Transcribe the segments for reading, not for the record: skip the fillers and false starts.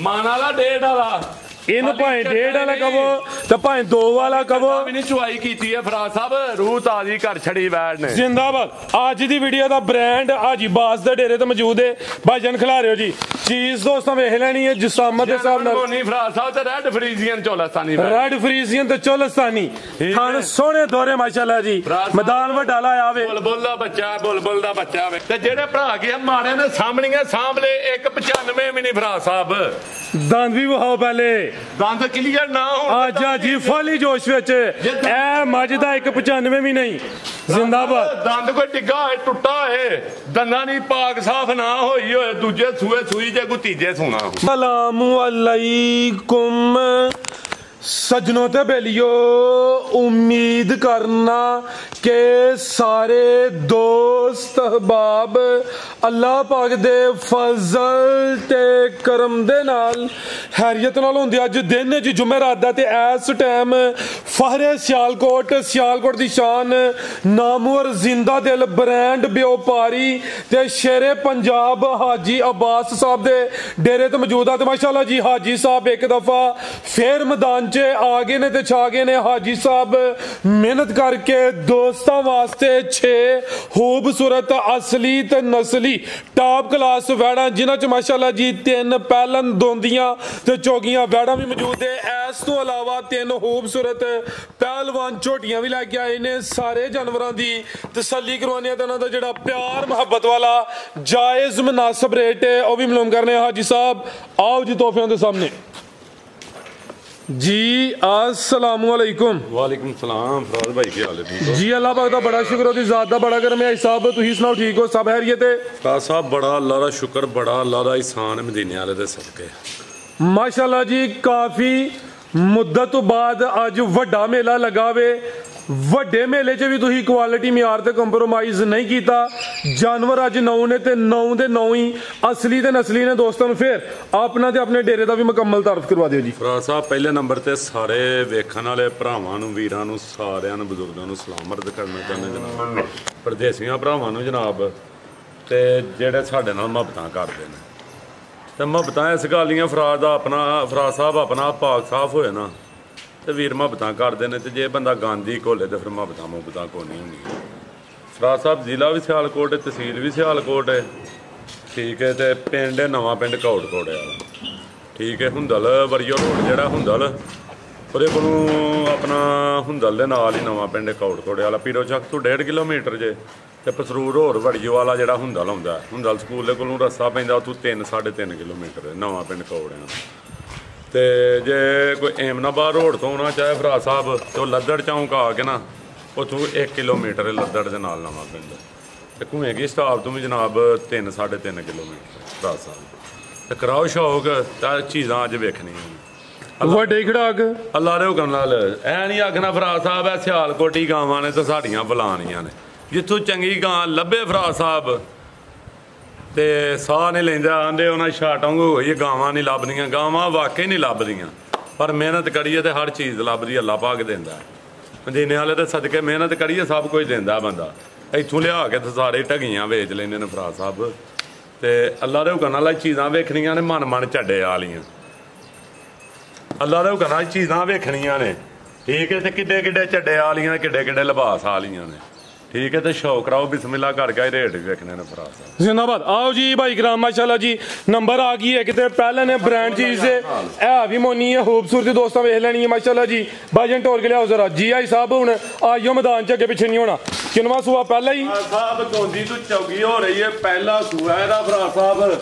मन वाला 1.5 वाला इन भाएं 1.5 वाला कवो तो भाएं 2 वाला कवो भी नहीं चुवाई की है फराज साहब रूह ताजी कर छड़ी बैठ ने जिंदाबाद। आज दी वीडियो का ब्रांड हाजी बास दे डेरे ते मौजूद है भाईजान खिला रहे हो जी चीज दोस्तों वेख लेनी है जिसामत दे साहब नाल फराज साहब ते red Friesian Cholistani red Friesian ते चोलस्तानी थान सोहने दौरे माशाल्लाह जी मैदान वड्डा लाया वे बुलबुल दा बच्चा वे ते जेड़े भरा के मारे ने सामणीए सामले 195 भी नहीं फराज साहब दंद भी वहाओ पहले दंद क्लियर ना हो आजा जी फुल जोश विच ए मज दा 195 भी नहीं जिंदाबाद दंद कोई डिग्गा है टुटा है दंदा नहीं पाक साफ ना होई होए दूजे सूए सूई जे कोई तीजे सूना अस्सलाम वालेकुम सजनों ते बेलियो उम्मीद करना के सारे दोस्त अहबाब अल्लाह पाक दे फजल ते करम दे नाल हैरियत नाल होंदे अज दिन च जुमेरात दा ते इस टाइम फहरे सियालकोट दी शान नामवर जिंदा दिल ब्रांड व्यापारी ते शेरे पंजाब हाजी अब्बास साहब दे डेरे ते मौजूद आ ते माशाल्लाह जी हाजी साहब एक दफा फिर मैदान आ गए ने ते छा गए ने हाजी साहब मेहनत करके दोस्तों वास्ते 6 खूबसूरत असली ते नस्ली टॉप क्लास वैड़ा जिन्हां च माशाल्लाह जी 3 पहलन दोंदियां ते चौगियां वैड़ा भी मौजूद है इस तो अलावा 3 खूबसूरत पहलवान झोटियां भी लैके आए ने सारे जानवरां दी तसल्ली करवाने ते इन्हां दा जेड़ा प्यार मोहब्बत वाला जायज मुनासिब रेट है वह भी मालूम करने हाजी साहब आओ जी तोहफियां दे सामने जी अस्सलाम वालेकुम। वालेकुम सलाम फराज भाई की हाल है जी अल्लाह पाक दा बड़ा शुक्र ओदी जात दा बड़ा करम है साहब तुसी सुनाओ ठीक हो सब खैरियत है फराज साहब बड़ा अल्लाह दा शुक्र बड़ा अल्लाह दा एहसान मदीने वाले दे सदके माशाल्लाह जी काफी मुद्दत तो बाद अज वड्डा मेला लगा वे वड्डे मेले च भी तुसी क्वालिटी म्यार ते कंप्रोमाइज नहीं कीता जानवर अज 9 ने ते 9 दे 9 ही असली ते नस्ली ने दोस्तों फिर अपना ते अपने डेरे दा भी मुकम्मल तारफ करवा दियो जी फराज साहब पहले नंबर ते सारे वेखण वाले भरावां नूं वीरां नूं सारियां नूं बुजुर्गां नूं सलाम अर्ज करना चाहुंदे जनाब परदेसियां भरावां नूं जनाब ते जेड़े साडे नाल मुहब्बतां करदे ने ते मुहब्बतां इस गल दियां फराज साहब अपना पाक साफ होए ना तो वीर मुहब्बतां करते हैं तो जे बंदा गांधी घोले तो फिर मुहब्बतां को नहीं होंगी फराज साहब जिला भी सियालकोट है तहसील भी सियालकोट है ठीक है तो पिंड है नवां पिंड कौड़कोड़े वाला ठीक है हुंदल वरियो रोड जोड़ा हुंदल ਉਹਦੇ ਕੋਲੋਂ अपना हुंदल के नाल ही नवां पिंड कौड़कोड़े वाला पीरो ਚੱਕ ਤੋਂ 1.5 किलोमीटर जे ਤੇ ਪਸਰੂਰ ਹੋਰ ਵੜੀਓ ਵਾਲਾ ਜਿਹੜਾ ਹੁੰਦਲ ਆਉਂਦਾ ਹੁੰਦਲ ਸਕੂਲ ਦੇ ਕੋਲੋਂ ਰਸਤਾ ਪੈਂਦਾ ਉੱਥੋਂ 3-3.5 ਕਿਲੋਮੀਟਰ ਨਵਾਂ ਪਿੰਡ ਕੌੜਿਆਂ ਤੇ ਜੇ ਕੋਈ ਏਮਨਾਬਾਦ ਰੋਡ ਤੋਂ ਆਉਣਾ ਚਾਹੇ ਫਰਾਜ ਸਾਹਿਬ ਤੇ ਉਹ ਲੱਦੜ ਚੌਂਕ ਆ ਕੇ ਨਾ ਉੱਥੋਂ 1 ਕਿਲੋਮੀਟਰ ਲੱਦੜ ਦੇ ਨਾਲ ਨਵਾਂ ਪਿੰਡ ਤੇ ਘੁੰਮੇਗੀ ਸਟਾਪ ਤੋਂ ਵੀ ਜਨਾਬ 3-3.5 ਕਿਲੋਮੀਟਰ ਫਰਾਜ ਸਾਹਿਬ ਤੇ ਕਰਾਓ ਸ਼ੌਕ ਤਾਂ ਚੀਜ਼ਾਂ ਅੱਜ ਵੇਖਣੀਆਂ ਵੱਡੇ ਖੜਾਕ ਅੱਲਾ ਦੇ ਹੁਕਮ ਨਾਲ ਐ ਨਹੀਂ ਆਖਣਾ ਫਰਾਜ ਸਾਹਿਬ ਐ ਸਿਆਲਕੋਟੀ ਗਾਵਾਂ ਨੇ ਤਾਂ ਸਾਡੀਆਂ ਬੁਲਾਣੀਆਂ ਨੇ ਜਿੱਥੋਂ ਚੰਗੀ ਗਾਂ ਲੱਭੇ ਫਰਾਜ ਸਾਹਿਬ ਤੇ ਸਾਹ ਨਹੀਂ ਲੈਂਦਾ ਆਂਦੇ ਉਹਨਾਂ ਛਾਟਾਂਗੂ ਹੋਈ ਗਾਵਾਂ ਨਹੀਂ ਲੱਭਦੀਆਂ ਗਾਵਾਂ ਵਾਕਈ ਨਹੀਂ ਲੱਭਦੀਆਂ ਪਰ ਮਿਹਨਤ ਕਰੀਏ ਤੇ ਹਰ ਚੀਜ਼ ਲੱਭਦੀ ਅੱਲਾ ਪਾਕ ਦਿੰਦਾ ਮਦੀਨੇ ਵਾਲੇ ਤੇ ਸਦਕੇ ਮਿਹਨਤ ਕਰੀਏ ਸਭ ਕੁਝ ਦਿੰਦਾ ਬੰਦਾ ਇੱਥੋਂ ਲਿਆ ਕੇ ਤੇ ਸਾਰੇ ਢਗੀਆਂ ਵੇਚ ਲੈਂਦੇ ਨੇ ਫਰਾਜ ਸਾਹਿਬ ਤੇ ਅੱਲਾ ਦੇ ਹੁਕਮ ਨਾਲ ਚੀਜ਼ਾਂ ਵੇਖਣੀਆਂ ਨੇ ਮਨ ਝੱਡੇ ਵਾਲੀਆਂ ਅੱਲਾ ਦੇ ਹੁਕਮ ਨਾਲ ਚੀਜ਼ਾਂ ਵੇਖਣੀਆਂ ਨੇ ਠੀਕ ਹੈ ਤੇ ਕਿੱਡੇ ਕਿੱਡੇ ਝੱਡੇ ਵਾਲੀਆਂ ਕਿੱਡੇ ਕਿੱਡੇ ਲਿਬਾਸ ਵਾਲੀਆਂ ਨੇ ठीक है तो शौक कराओ बिस्मिल्लाह करके रेट भी देखने ने फराज जिंदाबाद आओ जी भाई कराम माशाल्लाह जी नंबर आ गई है किते पहले ने ब्रांड चीज है ए भी मोनी है खूबसूरती दोस्तों वेख लेनी है माशाल्लाह जी भाईजान टोर के लियाओ जरा जी आई साहब हुन आइयो मैदान च अगे पीछे नहीं होना किनवा सूआ पहला ही साहब गोंदी तो चौगी हो रही है पहला सूआ है फराज साहब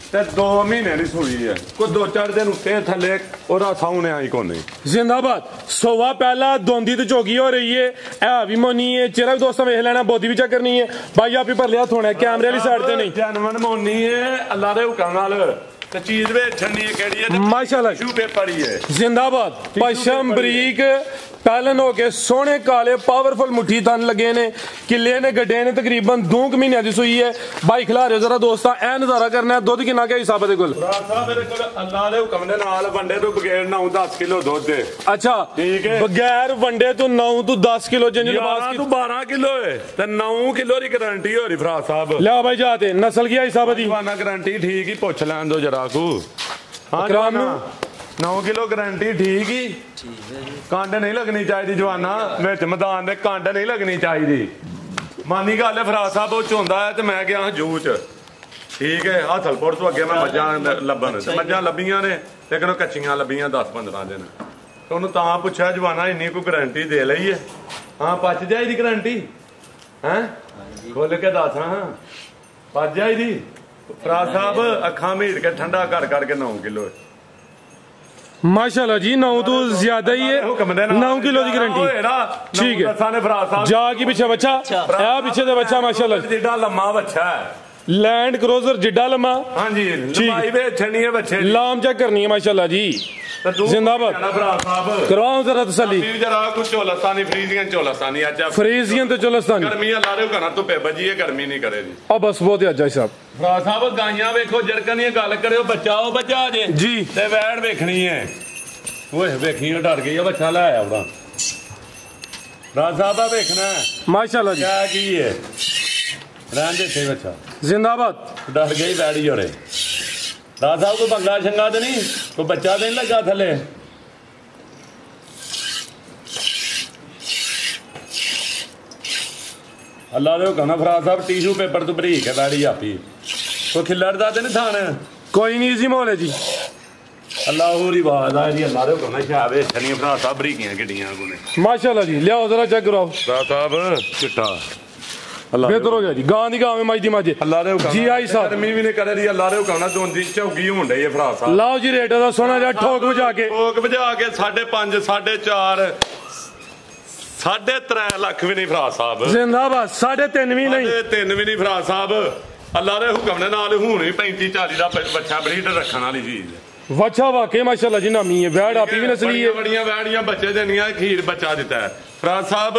ते 2 महीने नहीं सुई है कोई 2-4 दिन उत्ते थले ओदा साउने आई कोने जिंदाबाद सोवा पहला दोंदी तो चौगी हो रही है ए भी मोनी है चेहरा भी दोस्तों वेख लेना बोदी भी चेक करनी है भाई आप ही पर लिया थोड़ा कैमरे वाली साइड ते नहीं जानवन मोनी है अल्लाह दे हुकम नाल ते चीज वेखनी है केड़ी है माशाल्लाह शू पेपर ही है जिंदाबाद पशम बरीक पहलन हो के सोने काले पावरफुल मुट्ठी तन लगे ने किले ने गड्डे ने तकरीबन 2 महीने की सूई है भाई खिला रहे जरा दोस्ता ए नजारा करना दुध किन्ना क्या हिसाब है अल्लाह दे हुकम दे नाल वंडे तो बगैर 9-10 किलो दुध है अच्छा ठीक है बगैर वंडे तो 9 तो 10 किलो जिंज लिबास की 12 किलो है ते 9 किलो की गारंटी हो रही फराज साहब ले भाई जाते नस्ल की हिसाब दी गारंटी ठीक ही पूछ लैन दो जरा को ਹਾਂ ਕਰਾਮ ਜਵਾਨਾ ਨੂੰ 9 ਕਿਲੋ ਗਾਰੰਟੀ ਠੀਕ ਹੀ ਕੰਡ ਨਹੀਂ ਲੱਗਣੀ ਚਾਹੀਦੀ ਜਵਾਨਾ ਵਿੱਚ ਮੈਦਾਨ ਦੇ ਕੰਡ ਨਹੀਂ ਲੱਗਣੀ ਚਾਹੀਦੀ ਮਾਨੀ ਗੱਲ ਹੈ ਫਰਾਜ ਸਾਹਿਬ ਉਹ ਝੋਂਦਾ ਹੈ ਤੇ ਮੈਂ ਗਿਆ ਜੂ ਚ ਠੀਕ ਹੈ ਆਹ ਥਲਪੁਰ ਤੋਂ ਅੱਗੇ ਮੈਂ ਮੱਝਾਂ ਲੱਭਣ ਮੱਝਾਂ ਲੱਭੀਆਂ ਨੇ ਲੇਕਿਨ ਉਹ ਕੱਚੀਆਂ ਲੱਭੀਆਂ 10-15 ਦਿਨ ਤੇ ਉਹਨੂੰ ਤਾਂ ਪੁੱਛਿਆ ਜਵਾਨਾ ਇੰਨੀ ਕੋਈ ਗਾਰੰਟੀ ਦੇ ਲਈ ਹੈ ਹਾਂ ਪਚ ਜਾਏਗੀ ਗਾਰੰਟੀ ਹੈ ਖੋਲ ਕੇ ਦੱਸ ਹਾਂ ਪਚ ਜਾਏਗੀ ਫਰਾਜ ਸਾਹਿਬ ਅੱਖਾਂ ਮੀਟ ਕੇ ਠੰਡਾ ਕਰ ਕਰਕੇ 9 ਕਿਲੋ माशाल्लाह जी 9 तो ज्यादा ही है 9 किलो की गारंटी ठीक है जागी पीछे बच्चा ए पीछे दे बच्चा माशाल्लाह जिड्डा लम्मा बच्चा है लैंड क्रूजर जिड्डा लम्मा हां जी लंबाई वे छनी है बच्चे लाम चेक करनी है माशाल्लाह जी जिंदाबाद करवाओ जरा तसल्ली जरा कुछ चोलस्तानी फ्रीजियन चोलस्तानी आज फ्रीजियन तो चोलस्तानी गर्मियां ला रहे हो घना धुप्पे बजी है गर्मी नहीं करे जी अब बस बहुत ही अच्छा साहब ਫਰਾਜ ਸਾਹਿਬ ਗਾਈਆਂ ਵੇਖੋ ਜਰਕਨ ਦੀ ਗੱਲ ਕਰਿਓ ਬੱਚਾ ਉਹ ਬੱਚਾ ਜੇ ਜੀ ਤੇ ਵੈੜ ਵੇਖਣੀ ਹੈ ਓਏ ਵੇਖੀ ਡਰ ਗਈ ਆ ਬੱਚਾ ਲੈ ਆਇਆ ਉਹਦਾ ਫਰਾਜ ਸਾਹਿਬ ਆ ਵੇਖਣਾ माशाल्लाह जी ਕਿਆ ਕੀ ਹੈ ਰਹਿਣ ਦੇ ਤੇ ਬੱਚਾ जिंदाबाद ਡਰ ਗਈ ਵੈੜੀ ਹੋਰੇ ਫਰਾਜ ਸਾਹਿਬ ਕੋਈ ਬੰਗਾ ਛੰਗਾ ਤੇ ਨਹੀਂ ਕੋਈ ਬੱਚਾ ਤੇ ਨਹੀਂ ਲੱਗਾ ਥੱਲੇ ਅੱਲਾ ਦੇ ਹੁਕਮ ਨਾਲ ਫਰਾਜ ਸਾਹਿਬ ਟਿਸ਼ੂ ਪੇਪਰ ਤੋਂ ਬਰੀਕ ਹੈ ਵੈੜੀ ਆਪੀ ਕੋਈ ਖਿੱਲੜਦਾ ਤੇ ਨਹੀਂ ਥਾਣ कोई नहीं इजी माहौल है जी ਅੱਲਾਹੁ ਦੀ ਆਵਾਜ਼ ਆ ਰਹੀ ਅੱਲਾ ਦੇ ਹੁਕਮ ਨਾਲ ਸ਼ਾਵੇ ਛਣੀਆਂ ਫਰਾਜ ਸਾਹਿਬ ਬਰੀਕੀਆਂ ਗੱਡੀਆਂ ਕੋਨੇ माशाल्लाह जी लियाओ जरा चेक कराओ ਫਰਾਜ ਸਾਹਿਬ ਚਿੱਟਾ ਅੱਲਾ बेहतर हो गया जी गां दी गां में माई दी माजे ਅੱਲਾ ਦੇ ਹੁਕਮ जी आई साहब ਗਰਮੀ ਵੀ ਨਹੀਂ ਕਰੇ ਦੀ ਅੱਲਾ ਦੇ ਹੁਕਮ ਨਾਲ ਦੋਂਦੀ ਝੌਗੀ ਹੋਣ ਡਈ ਹੈ ਫਰਾਜ ਸਾਹਿਬ लाओ जी रेट दा सोना जा ठोक बजा के ਲੋਕ ਵਜਾ ਕੇ 5.5 4.5 3.5 ਲੱਖ ਵੀ ਨਹੀਂ ਫਰਾਜ ਸਾਹਿਬ जिंदाबाद 3.5 भी नहीं 3 ਵੀ ਨਹੀਂ ਫਰਾਜ ਸਾਹਿਬ ਅੱਲਾ ਦੇ ਹੁਕਮ ਦੇ ਨਾਲ ਹੁਣ ਵੀ 35 40 ਦਾ ਬੱਚਾ ਬਰੀਡ ਰੱਖਣ ਵਾਲੀ ਚੀਜ਼ ਹੈ वच्छा वाकई माशाल्लाह जी नामी है वैड़ आपी भी नस्ली है बड़ियां वैड़ियां बच्चे देनियां खीर बच्चा दिता है फराज साहब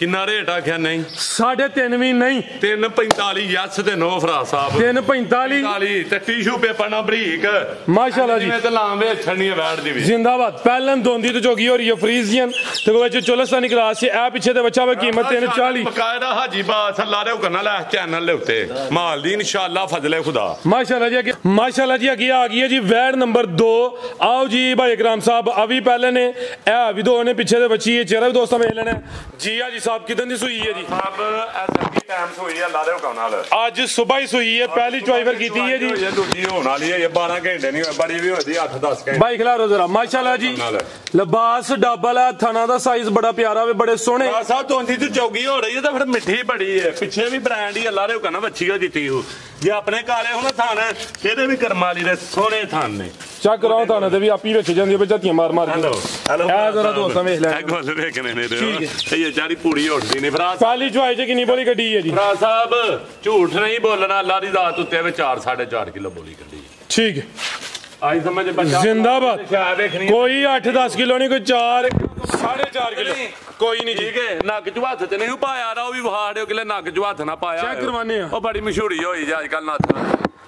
किन्ना रेट आख्या नहीं 3.5 भी नहीं 3.45 यस ते नो फराज साहब 3.45 ते टिशू पेपर ना बरीक माशाल्लाह जी ते लाम वे छड़नी वैड़ दी भी जिंदाबाद पहलन दोंदी तो जोगी हो रही है फ्रीजियन ते वो जो चोलस्तानी क्लास से ए पीछे ते बच्चा वे कीमत 340 बकायदा हाजी बास अल्लाह दे हुकम नाल चैनल दे उत्ते माल दी इंशाअल्लाह फजले खुदा माशाल्लाह जी अगे आ गई है जी वैड़ नंबर 2 आओ जी भाई इकराम साहब अभी पहले ने ए अभी दो ने पीछे ते बच्ची है चेहरा भी दोस्तों में लेना जी हां जी साहब कितन दी सुई है जी साहब एसएमपी टाइम सुई है अल्लाह दे हुकम नाल आज सुबह ही सुई है पहली चॉइवर कीती है जी ये दूजी होने वाली है ये 12 घंटे नहीं बड़ी भी होती 8-10 घंटे भाई खिलारो जरा माशाल्लाह जी लिबास डबल है थाना दा साइज बड़ा प्यारा वे बड़े सोहने साहब तोंदी तो चौगी हो रही है तो फिर मिठी बड़ी है पीछे भी ब्रांड ही अल्लाह दे हुकम नाल बच्ची हो जीती हो जे अपने काले होना थान ਇਹਦੇ ਵੀ ਕਰਮਾਲੀ ਦੇ ਸੋਹਣੇ ਥਾਨ ਨੇ ਚੈੱਕ ਕਰਾਓ ਤਾਂ ਤੇ ਵੀ ਆਪੀ ਵੇਖੀ ਜਾਂਦੀ ਹੈ ਝਾਤੀਆਂ ਮਾਰ ਮਾਰ ਕੇ ਇਹ ਜ਼ਰਾ ਦੋਸਤਾਂ ਵੇਖ ਲੈ ਇਹ ਗੋਲ ਵੇਖਣੇ ਨੇ ਇਹ ਜਾਰੀ ਪੂਰੀ ਉੱਠਦੀ ਨਹੀਂ ਫਰਾਜ਼ ਪਹਿਲੀ ਚੁਆਈ ਚ ਕਿੰਨੀ ਬੋਲੀ ਕੱਢੀ ਹੈ ਜੀ ਫਰਾਜ਼ ਸਾਹਿਬ ਝੂਠ ਨਹੀਂ ਬੋਲਣਾ ਅੱਲਾਹ ਦੀ ਜ਼ਾਤ ਉੱਤੇ ਵੀ 4.5 ਕਿਲੋ ਬੋਲੀ ਕੱਢੀ ਠੀਕ ਹੈ ਆਈ ਸਮਝ ਬੱਚਾ जिंदाबाद कोई 8-10 किलो नहीं कोई 4.5 किलो कोई नहीं ठीक है नग च हत्थ ते नहीं पाया ਉਹ ਵੀ ਵਹਾੜਿਓ ਕਿਲੇ ਨਗ ਚ ਹੱਥ ਨਾ ਪਾਇਆ ਚੈੱਕ ਕਰਵਾਨੇ ਆ ਉਹ ਬੜੀ ਮਸ਼ਹੂਰੀ ਹੋਈ ਜੀ ਅੱਜ ਕੱਲ ਨੱਥ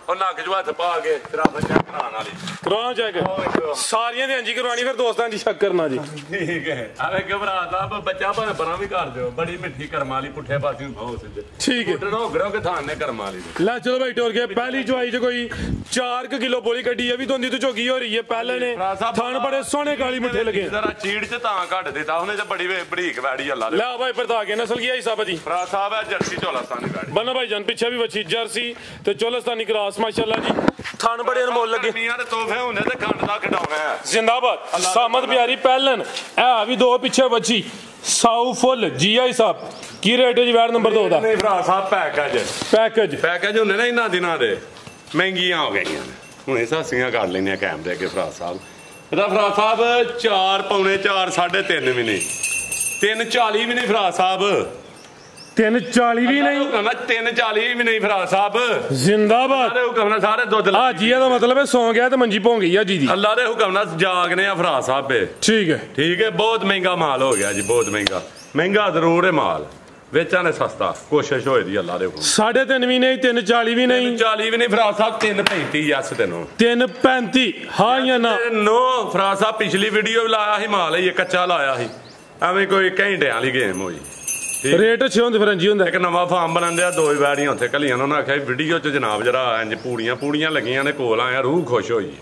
ਉਹ ਨਗ ਚ ਹੱਥ ਪਾ ਕੇ ਤੇਰਾ ਬੱਚਾ ਕਰਾਉਣ ਵਾਲੀ ਕਰਵਾਉਂ ਚੈੱਕ ਸਾਰੀਆਂ ਦੇ ਇੰਜੀ ਕਰਵਾਣੀ ਫਿਰ ਦੋਸਤਾਂ ਦੀ ਸ਼ੱਕ ਕਰਨਾ ਜੀ ਠੀਕ ਹੈ ਆਵੇ ਘਬਰਾ ਸਾਹਿਬ ਬੱਚਾ ਭਾਵੇਂ ਪਰਾਂ ਵੀ ਕਰ ਦਿਓ ਬੜੀ ਮਿੱਠੀ ਕਰਮਾਂ ਵਾਲੀ ਪੁੱਠੇ ਪਾਸੇ ਬਹੁਤ ਸਿੱਧੇ ਠੀਕ ਹੈ ਟੜੋ ਗਰੋ ਕੇ ਥਾਨ ਨੇ ਕਰਮਾਂ ਵਾਲੀ ਲੈ ਚਲੋ ਭਾਈ ਟੋਰ ਕੇ ਪਹਿਲੀ ਚੁਆਈ ਚ ਕੋਈ 4 ਕਿਲੋ ਬੋਲੀ ਕੱਢੀ ਹੈ ਵੀ ਦੋਂਦੀ ਤੋਂ ਝੋਗੀ ਹੋ ਰਹੀ ਹੈ ਪਹਿਲੇ ਨੇ ਥਾਨ ਬੜੇ ਸੋਹਣੇ ਕਾਲੀ ਮਿੱਠੇ ਲਗੇ ਜਰਾ ਚੀੜ ਚ ਤਾਂ ਕੱਢ ਦਿੱਤਾ ਉਹਨੇ ਤੇ ਬੜੀ ਬਰੀਕ ਵੈੜੀ ਅੱਲਾ ਦੇ ਲੈ ਭਾਈ ਪਰਤਾ ਕੇ ਨਸਲ ਕੀ ਹੈ ਸਾਹਿਬ ਜੀ ਫਰਾਜ਼ ਸਾਹਿਬ ਹੈ ਜਰਸੀ ਚੋਲਾਸਤਾਨੀ ਵੈੜੀ बनो भाई जान पीछे भी बची जर्सी ते चोलस्तानी क्रॉस माशाल्लाह जी थान बड़े अनमोल लगे मीयां दे तोहफे होने ते खंड दा खिडौना है जिंदाबाद सामत प्यारी पहलन ए भी दो पीछे बची साउ फुल जी आई साहब की रेट है जी वैट नंबर 2 दा नहीं फराज ਸਾਹਿਬ ਪੈਕੇਜ ਹੁੰਦੇ ਨੇ ਇਹਨਾਂ ਦਿਨਾਂ ਦੇ ਮਹਿੰਗੀਆਂ ਹੋ ਗਈਆਂ ਨੇ ਹੁਣ ਇਹ ਸਾਸੀਆਂ ਕਰ ਲੈਣੀਆਂ ਕਾਇਮ ਦੇ ਕੇ ਫਰਾਜ਼ ਸਾਹਿਬ ਇਹਦਾ ਫਰਾਜ਼ ਸਾਹਿਬ 4 ਪੌਣੇ 4 3.5 ਵੀ ਨਹੀਂ 3.40 ਵੀ ਨਹੀਂ ਫਰਾਜ਼ ਸਾਹਿਬ 3.40 भी नहीं कहना 3.40 भी नहीं फराज साहब जिंदाबाद अल्लाह दे हुक्म नाल सारे दुध हां जी दा मतलब है सौ गया ते मंजी भोंग गई है जी दी अल्लाह दे हुक्म नाल जागने आ फराज साहब ठीक है बहुत महंगा माल हो गया जी बहुत महंगा जरूर है माल वेचा ने सस्ता कोशिश होई दी अल्लाह दे हुक्म 3.5 भी नहीं 3.40 भी नहीं 3.40 भी नहीं फराज साहब 3.35 यस तेनो 3.35 हां या ना नो फराज साहब पिछली वीडियो लाया ही माल ये कच्चा लाया ही एवें कोई घंटे वाली गेम होई रेट अच्छे होंगे फिर जी होंगे एक नवा फार्म बनांदे दो वैड़ियां उत्थे कलियां उन्होंने आख्या वीडियो च जनाब जरा इंज पूड़ियां लगियां ने कोल आया रूह खुश होई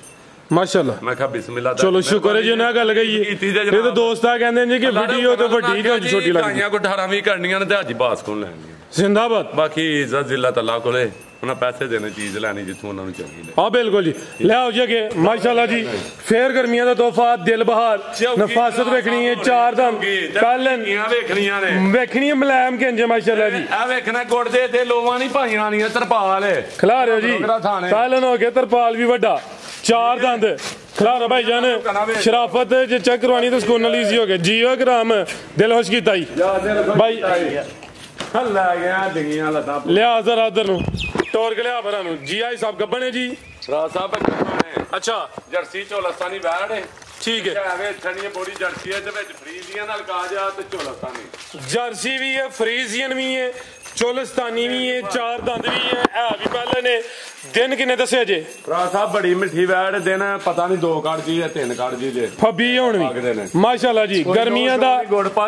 ਮਾਸ਼ਾਅੱਲਾ ਮੈਂ ਕਿਹਾ ਬਿਸਮਿਲ੍ਲਾ ਚਲੋ ਸ਼ੁਕਰ ਹੈ ਜੀ ਉਹਨਾਂ ਗੱਲ ਗਈ ਹੈ। ਇਹ ਤਾਂ ਦੋਸਤ ਆ ਕਹਿੰਦੇ ਨੇ ਕਿ ਵੀਡੀਓ ਤੇ ਵੱਡੀ ਤੇ ਛੋਟੀ ਲੱਗਦੀ ਗਾਈਆਂ ਕੋ 18-20 ਕਰਨੀਆਂ ਨੇ ਤੇ ਅੱਜ ਬਾਸ ਕੋਲ ਲੈਣੀਆਂ ਜ਼ਿੰਦਾਬਾਦ। ਬਾਕੀ ਇੱਜ਼ਤ ਜ਼ਿਲਤ ਅੱਲਾ ਕੋਲੇ ਉਹਨਾਂ ਪੈਸੇ ਦੇਣੇ ਚੀਜ਼ ਲੈਣੀ ਜਿੱਥੋਂ ਉਹਨਾਂ ਨੂੰ ਚਾਹੀਦੀ ਲੈ। ਹਾਂ ਬਿਲਕੁਲ ਜੀ ਲੈ ਆਓ ਜੀ ਅੱਗੇ ਮਾਸ਼ਾਅੱਲਾ ਜੀ ਫੇਰ ਗਰਮੀਆਂ ਦਾ ਤੋਹਫਾ ਦਿਲ ਬਹਾਰ ਨਫਾਸਤ ਵੇਖਣੀ ਹੈ 4 ਦਮ ਕਾਲਨ ਵੇਖਣੀਆਂ ਨੇ ਵੇਖਣੀ ਮਲਾਇਮ ਕਹਿੰਦੇ ਮਾਸ਼ਾਅੱਲਾ ਜੀ ਆ ਵੇਖਣਾ ਗੁੜਦੇ ਤੇ ਲੋਵਾਂ ਨਹੀਂ ਭਾਈਆਂ ਨਹੀਂ ਤਰਪਾਲ ਖਿਲਾ ਰਹੇ ਹੋ ਜੀ ਕਾਲਨ ਹੋ ਗਿਆ ਤਰਪਾਲ ਵੀ ਵੱਡਾ 4 ਦੰਦ ਖਿਲਾਰਾ ਭਾਈ ਜਾਨ ਸ਼ਰਾਫਤ ਜੇ ਚੈੱਕ ਕਰਵਾਣੀ ਤਾਂ ਸਕੂਨ ਨਾਲ ਈਜ਼ੀ ਹੋ ਗਿਆ ਜੀਓ ਗ੍ਰਾਮ ਦਿਲ ਖੁਸ਼ ਕੀਤਾ ਜੀ ਭਾਈ ਹੱਲਾ ਗਿਆ ਡਿੰਗੀਆਂ ਲੱਤਾਂ ਲਿਆ ਜ਼ਰਾ ਉਧਰ ਨੂੰ ਟੋਰ ਕੇ ਲਿਆ ਭਰਾ ਨੂੰ ਜੀ ਆਈ ਸਾਹਿਬ ਗੱਬਣ ਹੈ ਜੀ ਰਾਜ ਸਾਹਿਬ ਨੇ ਅੱਛਾ ਜਰਸੀ ਝੋਲਸਤਾਨੀ ਬੈੜ ਹੈ ਠੀਕ ਹੈ ਐਵੇਂ ਛਣੀਏ ਬੋੜੀ ਜਰਸੀ ਹੈ ਤੇ ਵਿੱਚ ਫਰੀਜ਼ੀਆਂ ਨਾਲ ਕਾਜ ਆ ਤੇ ਝੋਲਸਤਾਨੀ ਜਰਸੀ ਵੀ ਹੈ ਫਰੀਜ਼ੀਅਨ ਵੀ ਹੈ ਚੋਲਸਤਾਨੀ ਵੀ ਹੈ 4 ਦੰਦ ਵੀ ਹੈ ਇਹ ਵੀ ਪਹਿਲੇ ਨੇ ਦਿਨ ਕਿੰਨੇ ਦੱਸਿਆ ਜੇ ਰਾਜ ਸਾਹਿਬ ਬੜੀ ਮਿੱਠੀ ਬੈੜ ਦਿਨ ਪਤਾ ਨਹੀਂ 2 ਕਾਰਡ ਜੀ ਜਾਂ 3 ਕਾਰਡ ਜੀ ਜੇ ਫੱਬੀ ਹੁਣ ਵੀ ਮਾਸ਼ਾਅੱਲਾ ਜੀ ਗਰਮੀਆਂ ਦਾ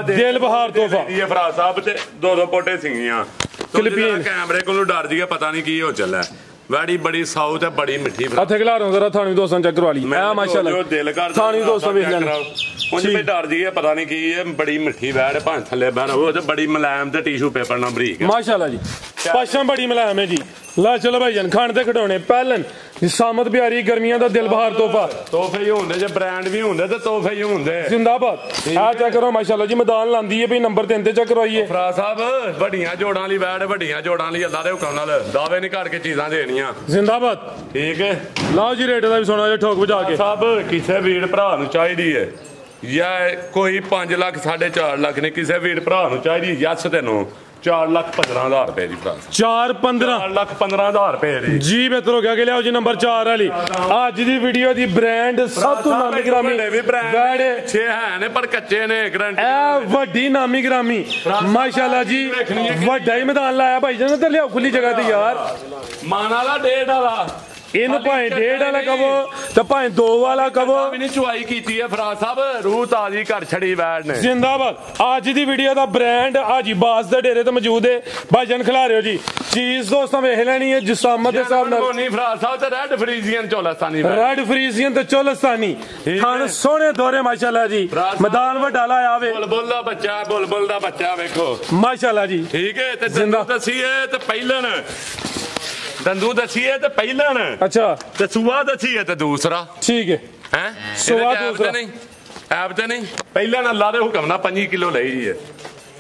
ਦਿਲ ਬਹਾਰ ਤੋਹਫਾ ਇਹ ਭਰਾ ਸਾਹਿਬ ਤੇ 2 ਪੋਟੇ ਸਿੰਘੀਆਂ ਫਿਲੀਪੀਨ ਕੈਮਰੇ ਕੋਲੋਂ ਡਰ ਜੀਗਾ ਪਤਾ ਨਹੀਂ ਕੀ ਹੋ ਚੱਲਾ ਵੈੜੀ ਬੜੀ ਸਾਊ ਤੇ ਬੜੀ ਮਿੱਠੀ ਇੱਥੇ ਖਿਲਾ ਰਹਾ ਜ਼ਰਾ ਥਾਣੀ ਦੋਸਤਾਂ ਚੈੱਕ ਕਰਵਾ ਲਈ ਆ ਮਾਸ਼ਾਅੱਲਾ ਜੋ ਦਿਲ ਕਰਦਾ ਥਾਣੀ ਦੋਸਤਾਂ ਵੇਖ ਲੈਣਾ ਉਂਝ ਵੀ ਡਰ ਜੀਗਾ ਪਤਾ ਨਹੀਂ ਕੀ ਹੈ ਬੜੀ ਮਿੱਠੀ ਵੈੜ ਭਾਂ ਥੱਲੇ ਬਹਿ ਉਹ ਤੇ ਬੜੀ ਮੁਲਾਇਮ ਤੇ ਟਿਸ਼ੂ ਪੇਪਰ ਨਾਲ ਬਰੀਕ ਮਾਸ਼ਾਅੱਲਾ ਜੀ ਪਛਮ ਬੜੀ ਮੁਲਾਇਮ ਹੈ ਜੀ ਲਾ ਚਲੋ ਭਾਈ ਜਾਨ ਖਾਣ ਤੇ ਖਡਾਉਣੇ ਪਹਿਲਨ ਸਾਮਤ ਪਿਆਰੀ ਗਰਮੀਆਂ ਦਾ ਦਿਲ ਬਹਾਰ ਤੋਹਫਾ ਤੋਹਫੇ ਹੀ ਹੁੰਦੇ ਜੇ ਬ੍ਰਾਂਡ ਵੀ ਹੁੰਦੇ ਤੇ ਤੋਹਫੇ ਹੀ ਹੁੰਦੇ ਜ਼ਿੰਦਾਬਾਦ ਆ ਚੈੱਕ ਕਰੋ ਮਾਸ਼ਾਅੱਲਾ ਜੀ ਮੈਦਾਨ ਲਾਂਦੀ ਹੈ ਵੀ ਨੰਬਰ 3 ਤੇ ਚੈੱਕ ਕਰਵਾਈਏ ਫਰਾ ਸਾਹਿਬ ਵੱਡੀਆਂ ਜੋੜਾਂ ਵਾਲੀ ਵੈੜ ਵੱਡੀਆਂ ਜੋੜਾਂ ਲਈ ਅੱਲਾ ਦੇ ਹੁਕਮ ਨਾਲ ਦਾਅਵੇ ਨਹੀਂ ਕਰਕੇ ਚੀਜ਼ਾਂ ਦੇਣੀਆਂ ਜ਼ਿੰਦਾਬਾਦ ਠੀਕ ਹੈ ਲਓ ਜੀ ਰੇਟ ਦਾ ਵੀ ਸੁਣੋ ਜੇ ਠੋਕ ਵਜਾ ਕੇ ਸਾਹਿਬ ਕਿਸੇ ਵੀਰ ਭਰਾ ਨੂੰ ਚਾਹੀਦੀ ਹੈ ਜਾਂ ਕੋਈ 5 ਲੱਖ 4.5 ਲੱਖ ਨੇ ਕਿਸੇ ਵੀਰ ਭਰਾ ਨੂੰ ਚਾਹੀਦੀ ਯਸ ਤੈਨੂੰ 4,15,000 ਰੁਪਏ ਦੀ ਫਰਾਂਸ 4-15 4,15,000 ਰੁਪਏ ਦੀ ਜੀ ਬਿਹਤਰ ਹੋ ਗਿਆ ਕਿ ਲਿਆਓ ਜੀ ਨੰਬਰ 4 ਵਾਲੀ ਅੱਜ ਦੀ ਵੀਡੀਓ ਦੀ ਬ੍ਰਾਂਡ ਸਭ ਤੋਂ ਨਾਮੀ ਗ੍ਰਾਮੀ ਬੈੜ 6 ਹੈ ਨੇ ਪਰ ਕੱਚੇ ਨੇ ਗਰੰਟੀ ਇਹ ਵੱਡੀ ਨਾਮੀ ਗ੍ਰਾਮੀ ਮਾਸ਼ਾਅੱਲਾ ਜੀ ਵੱਡਾ ਹੀ ਮੈਦਾਨ ਲਾਇਆ ਭਾਈ ਜਾਨ ਤੇ ਲਿਆਓ ਖੁੱਲੀ ਜਗ੍ਹਾ ਤੇ ਯਾਰ ਮਾਨ ਵਾਲਾ 1.5 ਵਾਲਾ ਇਹਨੂੰ ਭਾਵੇਂ 1.5 ਵਾਲਾ ਕਹੋ ਤੇ ਭਾਵੇਂ 2 ਵਾਲਾ ਕਹੋ ਵੀ ਨਹੀਂ ਚੁਆਈ ਕੀਤੀ ਹੈ ਫਰਾਜ਼ ਸਾਹਿਬ ਰੂਹ ਤਾਜ਼ੀ ਘਰ ਛੜੀ ਵੈੜ ਨੇ ਜ਼ਿੰਦਾਬਾਦ ਅੱਜ ਦੀ ਵੀਡੀਓ ਦਾ ਬ੍ਰਾਂਡ ਹਾਜੀ ਬਾਸ ਦੇ ਡੇਰੇ ਤੇ ਮੌਜੂਦ ਹੈ ਭਾਈਜਾਨ ਖਿਲਾ ਰਹੇ ਹੋ ਜੀ ਚੀਜ਼ ਦੋਸਤਾਂ ਵੇਖ ਲੈਣੀ ਹੈ ਜਿਸਾਮਤ ਦੇ ਹਿਸਾਬ ਨਾਲ ਨਹੀਂ ਫਰਾਜ਼ ਸਾਹਿਬ ਤੇ red Friesian Cholistani red Friesian ਤੇ ਚੋਲਸਤਾਨੀ ਖਾਨ ਸੋਹਣੇ ਦੋਰੇ ਮਾਸ਼ਾਅੱਲਾ ਜੀ ਮੈਦਾਨ ਵੱਡਾ ਲਾਇਆ ਵੇ ਬੁਲਬੁਲ ਦਾ ਬੱਚਾ ਵੇਖੋ ਮਾਸ਼ਾਅੱਲਾ ਜੀ ਠੀਕ ਹੈ ਤੇ ਦੰਦੂ ਦਸੀਏ ਤੇ ਪਹਿਲਣ ਦੰਦੂ ਦਸੀਏ ਤੇ ਪਹਿਲਣ ਅੱਛਾ ਤੇ ਸੂਆ ਦਸੀਏ ਤੇ ਦੂਸਰਾ ਠੀਕ ਹੈ ਹੈ ਸੂਆ ਦੂਸਰਾ ਨਹੀਂ ਐਬ ਤੇ ਨਹੀਂ ਪਹਿਲਣ ਅੱਲਾ ਦੇ ਹੁਕਮ ਨਾਲ 5 ਕਿਲੋ ਲਈ ਜੀ ਹੈ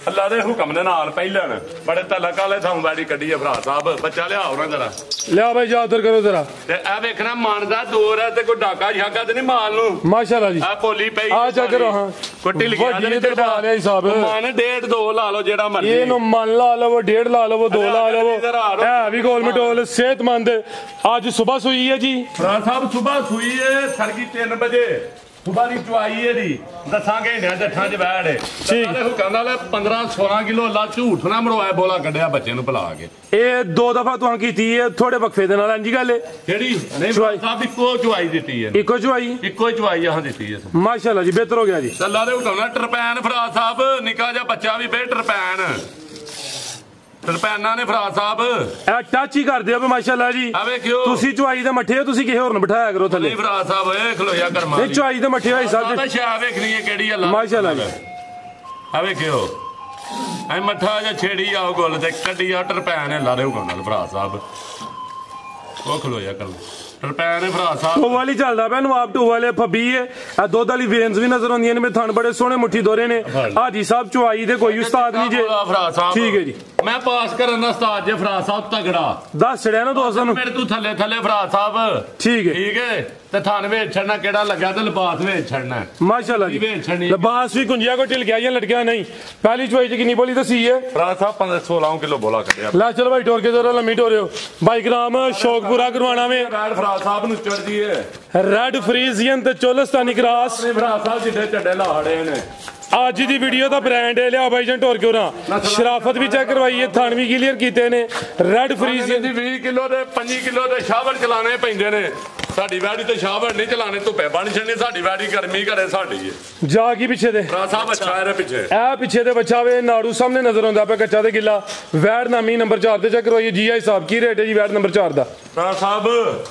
ਅੱਲਾ ਦੇ ਹੁਕਮ ਦੇ ਨਾਲ ਪਹਿਲਣ ਬੜੇ ਤਲਕ ਵਾਲੇ ਥਾਂ ਵਾੜੀ ਕੱਢੀ ਹੈ ਭਰਾ ਸਾਹਿਬ ਬੱਚਾ ਲਿਆ ਉਹਨਾਂ ਜਰਾ ਲਿਆ ਭਾਈ ਜਾ ਉਧਰ ਕਰੋ ਜਰਾ ਤੇ ਇਹ ਵੇਖਣਾ ਮਨ ਦਾ ਦੌਰ ਹੈ ਤੇ ਕੋਈ ਡਾਕਾ ਛਾਕਾ ਤੇ ਨਹੀਂ ਮਾਲ ਨੂੰ ਮਾਸ਼ਾਅੱਲਾ ਜੀ ਆ ਭੋਲੀ ਪਈ ਆ ਚੱਕ ਕਰੋ ਹਾਂ ਕੋਟੀ ਲਿਖਿਆ ਵੱਡੀ ਤੇ ਲਾ ਲਿਆ ਹਿਸਾਬ ਮਨ 1.5 2 ਲਾ ਲਓ ਜਿਹੜਾ ਮਰਜ਼ੀ ਇਹਨੂੰ ਮਨ ਲਾ ਲਵੋ 1.5 ਲਾ ਲਵੋ 2 ਲਾ ਲਵੋ ਇਹ ਵੀ ਗੋਲ ਮਟੋਲ ਸਿਹਤਮੰਦ ਅੱਜ ਸਵੇਰ ਸੂਈ ਹੈ ਜੀ ਭਰਾ ਸਾਹਿਬ ਸਵੇਰ ਸੂਈ ਹੈ ਸੜਕੀ 3 ਵਜੇ ਸੁਬਾ ਦੀ ਚੁਆਈ ਇਹਦੀ ਦੱਸਾਂਗੇ ਢਿਆ ਜੱਠਾਂ 'ਚ ਬੈੜ ਠੀਕ ਸਾਰੇ ਹੁਕਮ ਨਾਲ 15-16 ਕਿਲੋ ਲਾ ਝੂਠ ਨਾ ਮਰਵਾਏ ਬੋਲਾ ਕੱਢਿਆ ਬੱਚੇ ਨੂੰ ਭੁਲਾ ਕੇ ਇਹ 2 ਦਫਾ ਤੁਹਾਨੂੰ ਕੀਤੀ ਹੈ ਥੋੜੇ ਵਕਫੇ ਦੇ ਨਾਲ ਇੰਜੀ ਗੱਲ ਹੈ ਕਿਹੜੀ ਨਹੀਂ ਸਾਹਿਬ ਇੱਕੋ ਚੁਆਈ ਦਿੱਤੀ ਹੈ ਇੱਕੋ ਚੁਆਈ ਇੱਕੋ ਹੀ ਚੁਆਈ ਆਹ ਦਿੱਤੀ ਹੈ ਮਾਸ਼ਾਅੱਲਾ ਜੀ ਬਿਹਤਰ ਹੋ ਗਿਆ ਜੀ ਅੱਲਾ ਦੇ ਹੁਕਮ ਨਾਲ ਟਰਪੈਨ ਫਰਾ ਸਾਹਿਬ ਨਿੱਕਾ ਜਿਹਾ ਬੱਚਾ ਵੀ ਬੇ ਟਰਪੈਨ ਟਰਪੈਨਾਂ ਨੇ ਫਰਾ ਸਾਹਿਬ ਇਹ ਟੱਚ ਹੀ ਕਰਦੇ ਹੋ ਮਾਸ਼ਾਅੱਲਾ ਜੀ ਆ ਵੇਖਿਓ ਤੁਸੀਂ ਚੁਆਈ ਦੇ ਮੱਠੇ ਹੋ ਤੁਸੀਂ ਕਿਸੇ ਹੋਰ ਨੂੰ ਬਿਠਾਇਆ ਕਰੋ ਥੱਲੇ ਨਹੀਂ ਫਰਾ ਸਾਹਿਬ ਇਹ ਖਲੋਇਆ ਕਰਮਾ ਨਹੀਂ ਚੁਆਈ ਦੇ ਮੱਠੇ ਹੋਈ ਸਾਹਿਬ ਜੀ ਸ਼ਾਹ ਵੇਖਣੀ ਹੈ ਕਿਹੜੀ ਅੱਲਾ ਮਾਸ਼ਾਅੱਲਾ ਜੀ ਆ ਵੇਖਿਓ ਐ ਮੱਠਾ ਜਾਂ ਛੇੜੀ ਆਓ ਗੁੱਲ ਤੇ ਕੱਢੀ ਆ ਟਰਪੈਨ ਅੱਲਾ ਦੇ ਹੁਕਮ ਨਾਲ ਫਰਾ ਸਾਹਿਬ ਉਹ ਖਲੋਇਆ ਕਰ ਟਰਪੈਨ ਫਰਾ ਸਾਹਿਬ ਉਹ ਵਾਲੀ ਚੱਲਦਾ ਪਿਆ ਨਵਾਬ ਟੂ ਵਾਲੇ ਫੱਬੀ ਹੈ ਇਹ ਦੁੱਧ ਵਾਲੀ ਵੇਨਸ ਵੀ ਨਜ਼ਰ ਆਉਂਦੀਆਂ ਨੇ ਮੇ ਥਣ ਬੜੇ ਸੋਹਣੇ ਮੁੱਠੀ ਦੋਰੇ ਨੇ ਹਾਜੀ ਸਾਹਿਬ ਚੁਆਈ ਦੇ ਕੋਈ ਉਸਤਾਦ ਨਹੀਂ ਜੇ ਠੀਕ ਹੈ ਜੀ ਮੈਂ ਪਾਸ ਕਰਨ ਦਾ ਉਸਤਾਦ ਜੇ ਫਰਾ ਸਾਹਿਬ ਤਗੜਾ ਦੱਸ ਛੜਿਆ ਨਾ ਦੋਸਤਾਂ ਨੂੰ ਫਿਰ ਤੂੰ ਥੱਲੇ ਫਰਾ ਸਾਹਿਬ ਠੀਕ ਹੈ ਠੀਕ ਹੈ ਤੇ ਥਾਨ ਵੇਚ ਛੜਨਾ ਕਿਹੜਾ ਲੱਗਾ ਤੇ ਲਿਬਾਸ ਵੇਚ ਛੜਨਾ ਮਾਸ਼ਾਅੱਲਾ ਜੀ ਲਿਬਾਸ ਵੀ ਕੁੰਜਿਆ ਕੋ ਢਿਲ ਗਿਆ ਜਾਂ ਲਟਕਿਆ ਨਹੀਂ ਪਹਿਲੀ ਚੁਆਈ ਚ ਕਿੰਨੀ ਬੋਲੀ ਦਸੀ ਹੈ ਫਰਾ ਸਾਹਿਬ 16 ਕਿਲੋ ਬੋਲਾ ਕੱਢਿਆ ਲੈ ਚਲੋ ਭਾਈ ਟੋਰ ਕੇ ਜ਼ਰਾ ਲੰਮੀ ਟੋਰਿਓ ਬਾਈ ਗ੍ਰਾਮ ਸ਼ੌਕਪੁਰਾ ਕਰਵਾਣਾ ਵੇ ਰੈਡ ਫਰਾ ਸਾਹਿਬ ਨੂੰ ਚੜਦੀ ਹੈ ਰੈਡ ਫਰੀਜ਼ੀਅਨ ਤੇ ਚੋਲਸਤਾਨੀ ਕ੍ਰਾਸ ਫਰਾ ਸਾਹਿਬ ਜਿੱਡੇ ਚੱਡੇ ਲਾੜੇ ਨੇ ਅੱਜ ਦੀ ਵੀਡੀਓ ਦਾ ਬ੍ਰਾਂਡ ਹੈ ਲਿਆ ਬਾਈ ਜਨ ਟੋਰ ਕੇ ਉਹਨਾਂ ਸ਼ਰਾਫਤ ਵੀ ਚੈੱਕ ਕਰਵਾਈ ਹੈ ਥਣ ਵੀ ਕਲੀਅਰ ਕੀਤੇ ਨੇ ਰੈਡ ਫਰੀਜ਼ੀਅਨ ਦੀ 20 ਕਿਲੋ ਦੇ 25 ਕਿਲੋ ਦੇ ਸ਼ਾਵਰ ਚਲਾਣੇ ਪੈਂਦੇ ਨੇ ਸਾਡੀ ਵੈੜੀ ਤੇ ਸ਼ਾਹ ਬਣ ਨਹੀਂ ਚਲਾਣੇ ਧੁੱਪੇ ਬਣ ਛੱਡਣੀ ਸਾਡੀ ਵੈੜੀ ਗਰਮੀ ਘਰੇ ਸਾਡੀ ਹੈ ਜਾ ਕੀ ਪਿੱਛੇ ਦੇ ਭਰਾ ਸਾਹਿਬ ਅੱਛਾ ਇਹਦੇ ਪਿੱਛੇ ਇਹ ਪਿੱਛੇ ਦੇ ਬੱਚਾ ਵੇ ਨਾੜੂ ਸਾਹਮਣੇ ਨਜ਼ਰ ਆਉਂਦਾ ਪਿਆ ਕੱਚਾ ਤੇ ਗਿੱਲਾ ਵੈੜ ਨਾਮੀ ਨੰਬਰ 4 ਤੇ ਚੈੱਕ ਕਰਵਾਈਏ ਜੀ ਆਈ ਸਾਹਿਬ ਕੀ ਰੇਟ ਹੈ ਜੀ ਵੈੜ ਨੰਬਰ 4 ਦਾ ਭਰਾ ਸਾਹਿਬ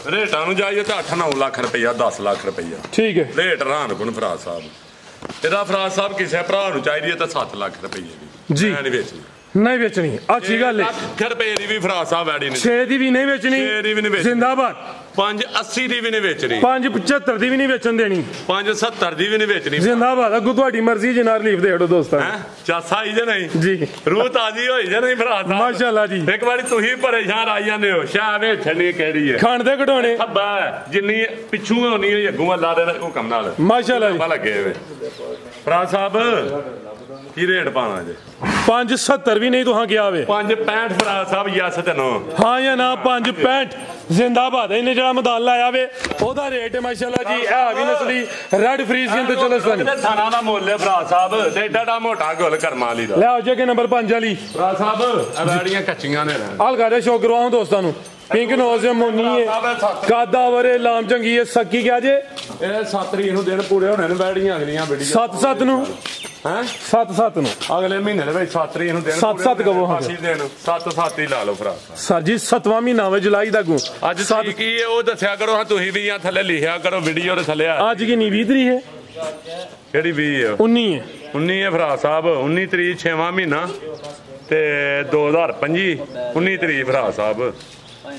ਰੇਟਾਂ ਨੂੰ ਜਾਈਏ ਤਾਂ 8-9 ਲੱਖ ਰੁਪਈਆ 10 ਲੱਖ ਰੁਪਈਆ ਠੀਕ ਹੈ ਰੇਟ ਰਾਨ ਗੁਣ ਫਰਾਦ ਸਾਹਿਬ ਇਹਦਾ ਫਰਾਦ ਸਾਹਿਬ ਕਿਸੇ ਭਰਾ ਨੂੰ ਚਾਹੀਦੀ ਹੈ ਤਾਂ 7 ਲੱਖ ਰੁਪਈਏ ਦੀ ਜੀ। ਮੈਂ ਨਹੀਂ ਵੇਚਣੀ ਨਹੀਂ ਵੇਚਣੀ ਅੱਛੀ ਗੱਲ ਹੈ ਲੱਖ ਰੁਪਏ ਦੀ ਵੀ ਫਰਾਦ ਸਾਹਿਬ ਵੈੜੀ ਨਹੀਂ 6 ਦੀ ਵੀ ਨਹੀਂ ਵੇਚਣੀ 6 ਦੀ ਵੀ ਨਹੀਂ ਵੇਚਣੀ ਜ਼ਿੰਦਾਬਾਦ 580 ਦੀ ਵੀ ਨਹੀਂ ਵੇਚਣੀ 575 ਦੀ ਵੀ ਨਹੀਂ ਵੇਚਣ ਦੇਣੀ 570 ਦੀ ਵੀ ਨਹੀਂ ਵੇਚਣੀ ਜ਼ਿੰਦਾਬਾਦ ਅੱਗੋਂ ਤੁਹਾਡੀ ਮਰਜ਼ੀ ਜਿੰਨਾ ਰਿਲੀਫ ਦੇ ਹੜੋ ਦੋਸਤਾਂ ਹੈ ਚਾਸਾ ਹੀ ਜੇ ਨਹੀਂ ਜੀ ਰੂਹ ਤਾਜ਼ੀ ਹੋਈ ਜੇ ਨਹੀਂ ਭਰਾ ਸਾਹਿਬ ਮਾਸ਼ਾਅੱਲਾ ਜੀ ਇੱਕ ਵਾਰੀ ਤੁਸੀਂ ਪਰੇਸ਼ਾਨ ਆਈ ਜਾਂਦੇ ਹੋ ਸ਼ਾਹ ਵੇਚਣੀ ਕਿਹੜੀ ਹੈ ਖਾਣ ਦੇ ਘਟਾਉਣੇ ਖੱਬਾ ਜਿੰਨੀ ਪਿੱਛੂ ਹੋਣੀ ਹੈ ਅੱਗੋਂ ਅੱਲਾ ਦੇ ਹੁਕਮ ਨਾਲ ਮਾਸ਼ਾਅੱਲਾ ਜੀ ਲੱਗੇ ਹੋਏ ਭਰਾ ਸਾਹਿਬ ਕੀ ਰੇਟ ਪਾਣਾ ਜੇ 570 ਵੀ ਨਹੀਂ ਤੁਹਾਂ ਗਿਆ ਵੇ 565 ਭਰਾ ਸਾਹਿਬ ਯਸ ਤੈਨੂੰ ਹਾਂ ਜਾਂ ਨਾ 565 ਜ਼ਿੰਦਾਬਾਦ ਇਹਨੇ ਜਿਹੜਾ ਮੈਦਾਨ ਲਾਇਆ ਵੇ ਉਹਦਾ ਰੇਟ ਹੈ ਮਾਸ਼ਾਅੱਲਾ ਜੀ ਇਹ ਵੀ ਨਸਲੀ ਰੈਡ ਫਰੀਜ਼ੀਅਨ ਤੇ ਚਲਸਤਾਨੀ ਥਾਣਾ ਦਾ ਮੁੱਲ ਹੈ ਭਰਾ ਸਾਹਿਬ ਤੇ ਏਡਾ ਮੋਟਾ ਗੁੱਲ ਕਰਮਾ ਵਾਲੀ ਦਾ ਲੈ ਆਓ ਜੇ ਕਿ ਨੰਬਰ 5 ਵਾਲੀ ਭਰਾ ਸਾਹਿਬ ਅਵਾੜੀਆਂ ਕੱਚੀਆਂ ਨੇ ਹਲਕਾ ਜਿਹਾ ਸ਼ੌਕ ਕਰਵਾਓ ਦੋਸਤਾਂ ਨੂੰ ਪਿੰਕ ਨੋਜ਼ ਹੈ ਮੋਨੀ ਹੈ ਕਾਦਾ ਵਰੇ ਲਾਮ ਚੰਗੀ ਹੈ ਸੱਕੀ ਕਿਆ ਜੇ ਇਹ 7 ਤਰੀਕ ਨੂੰ ਦਿਨ ਪੂਰੇ ਹੋਣੇ ਨੇ ਵੈੜੀਆਂ ਅਗਲੀਆਂ ਵੀਡੀਓ 7-7 ਨੂੰ ਹੈ 7-7 ਨੂੰ ਅਗਲੇ ਮਹੀਨੇ ਦੇ ਵਿੱਚ 7 ਤਰੀਕ ਨੂੰ ਦਿਨ 7-7 ਕਹੋ ਹਾਂ 7-7 ਹੀ ਲਾ ਲਓ ਭਰਾ ਸਰ ਜੀ 7ਵਾਂ ਮਹੀਨਾ ਵੇ ਜੁਲਾਈ ਦਾ ਗੂ ਅੱਜ ਕੀ ਕੀ ਹੈ ਉਹ ਦੱਸਿਆ ਕਰੋ ਹਾਂ ਤੁਸੀਂ ਵੀ ਆ ਥੱਲੇ ਲਿਖਿਆ ਕਰੋ ਵੀਡੀਓ ਦੇ ਥੱਲੇ ਅੱਜ ਕੀ ਨਹੀਂ 20 ਤਰੀਕ ਹੈ ਕਿਹੜੀ 20 ਹੈ 19 ਹੈ 19 ਹੈ ਭਰਾ ਸਾਹਿਬ 19 ਤਰੀਕ 6ਵਾਂ ਮਹੀਨਾ ਤੇ 2025 19 ਤਰੀਕ ਭਰਾ ਸਾਹਿਬ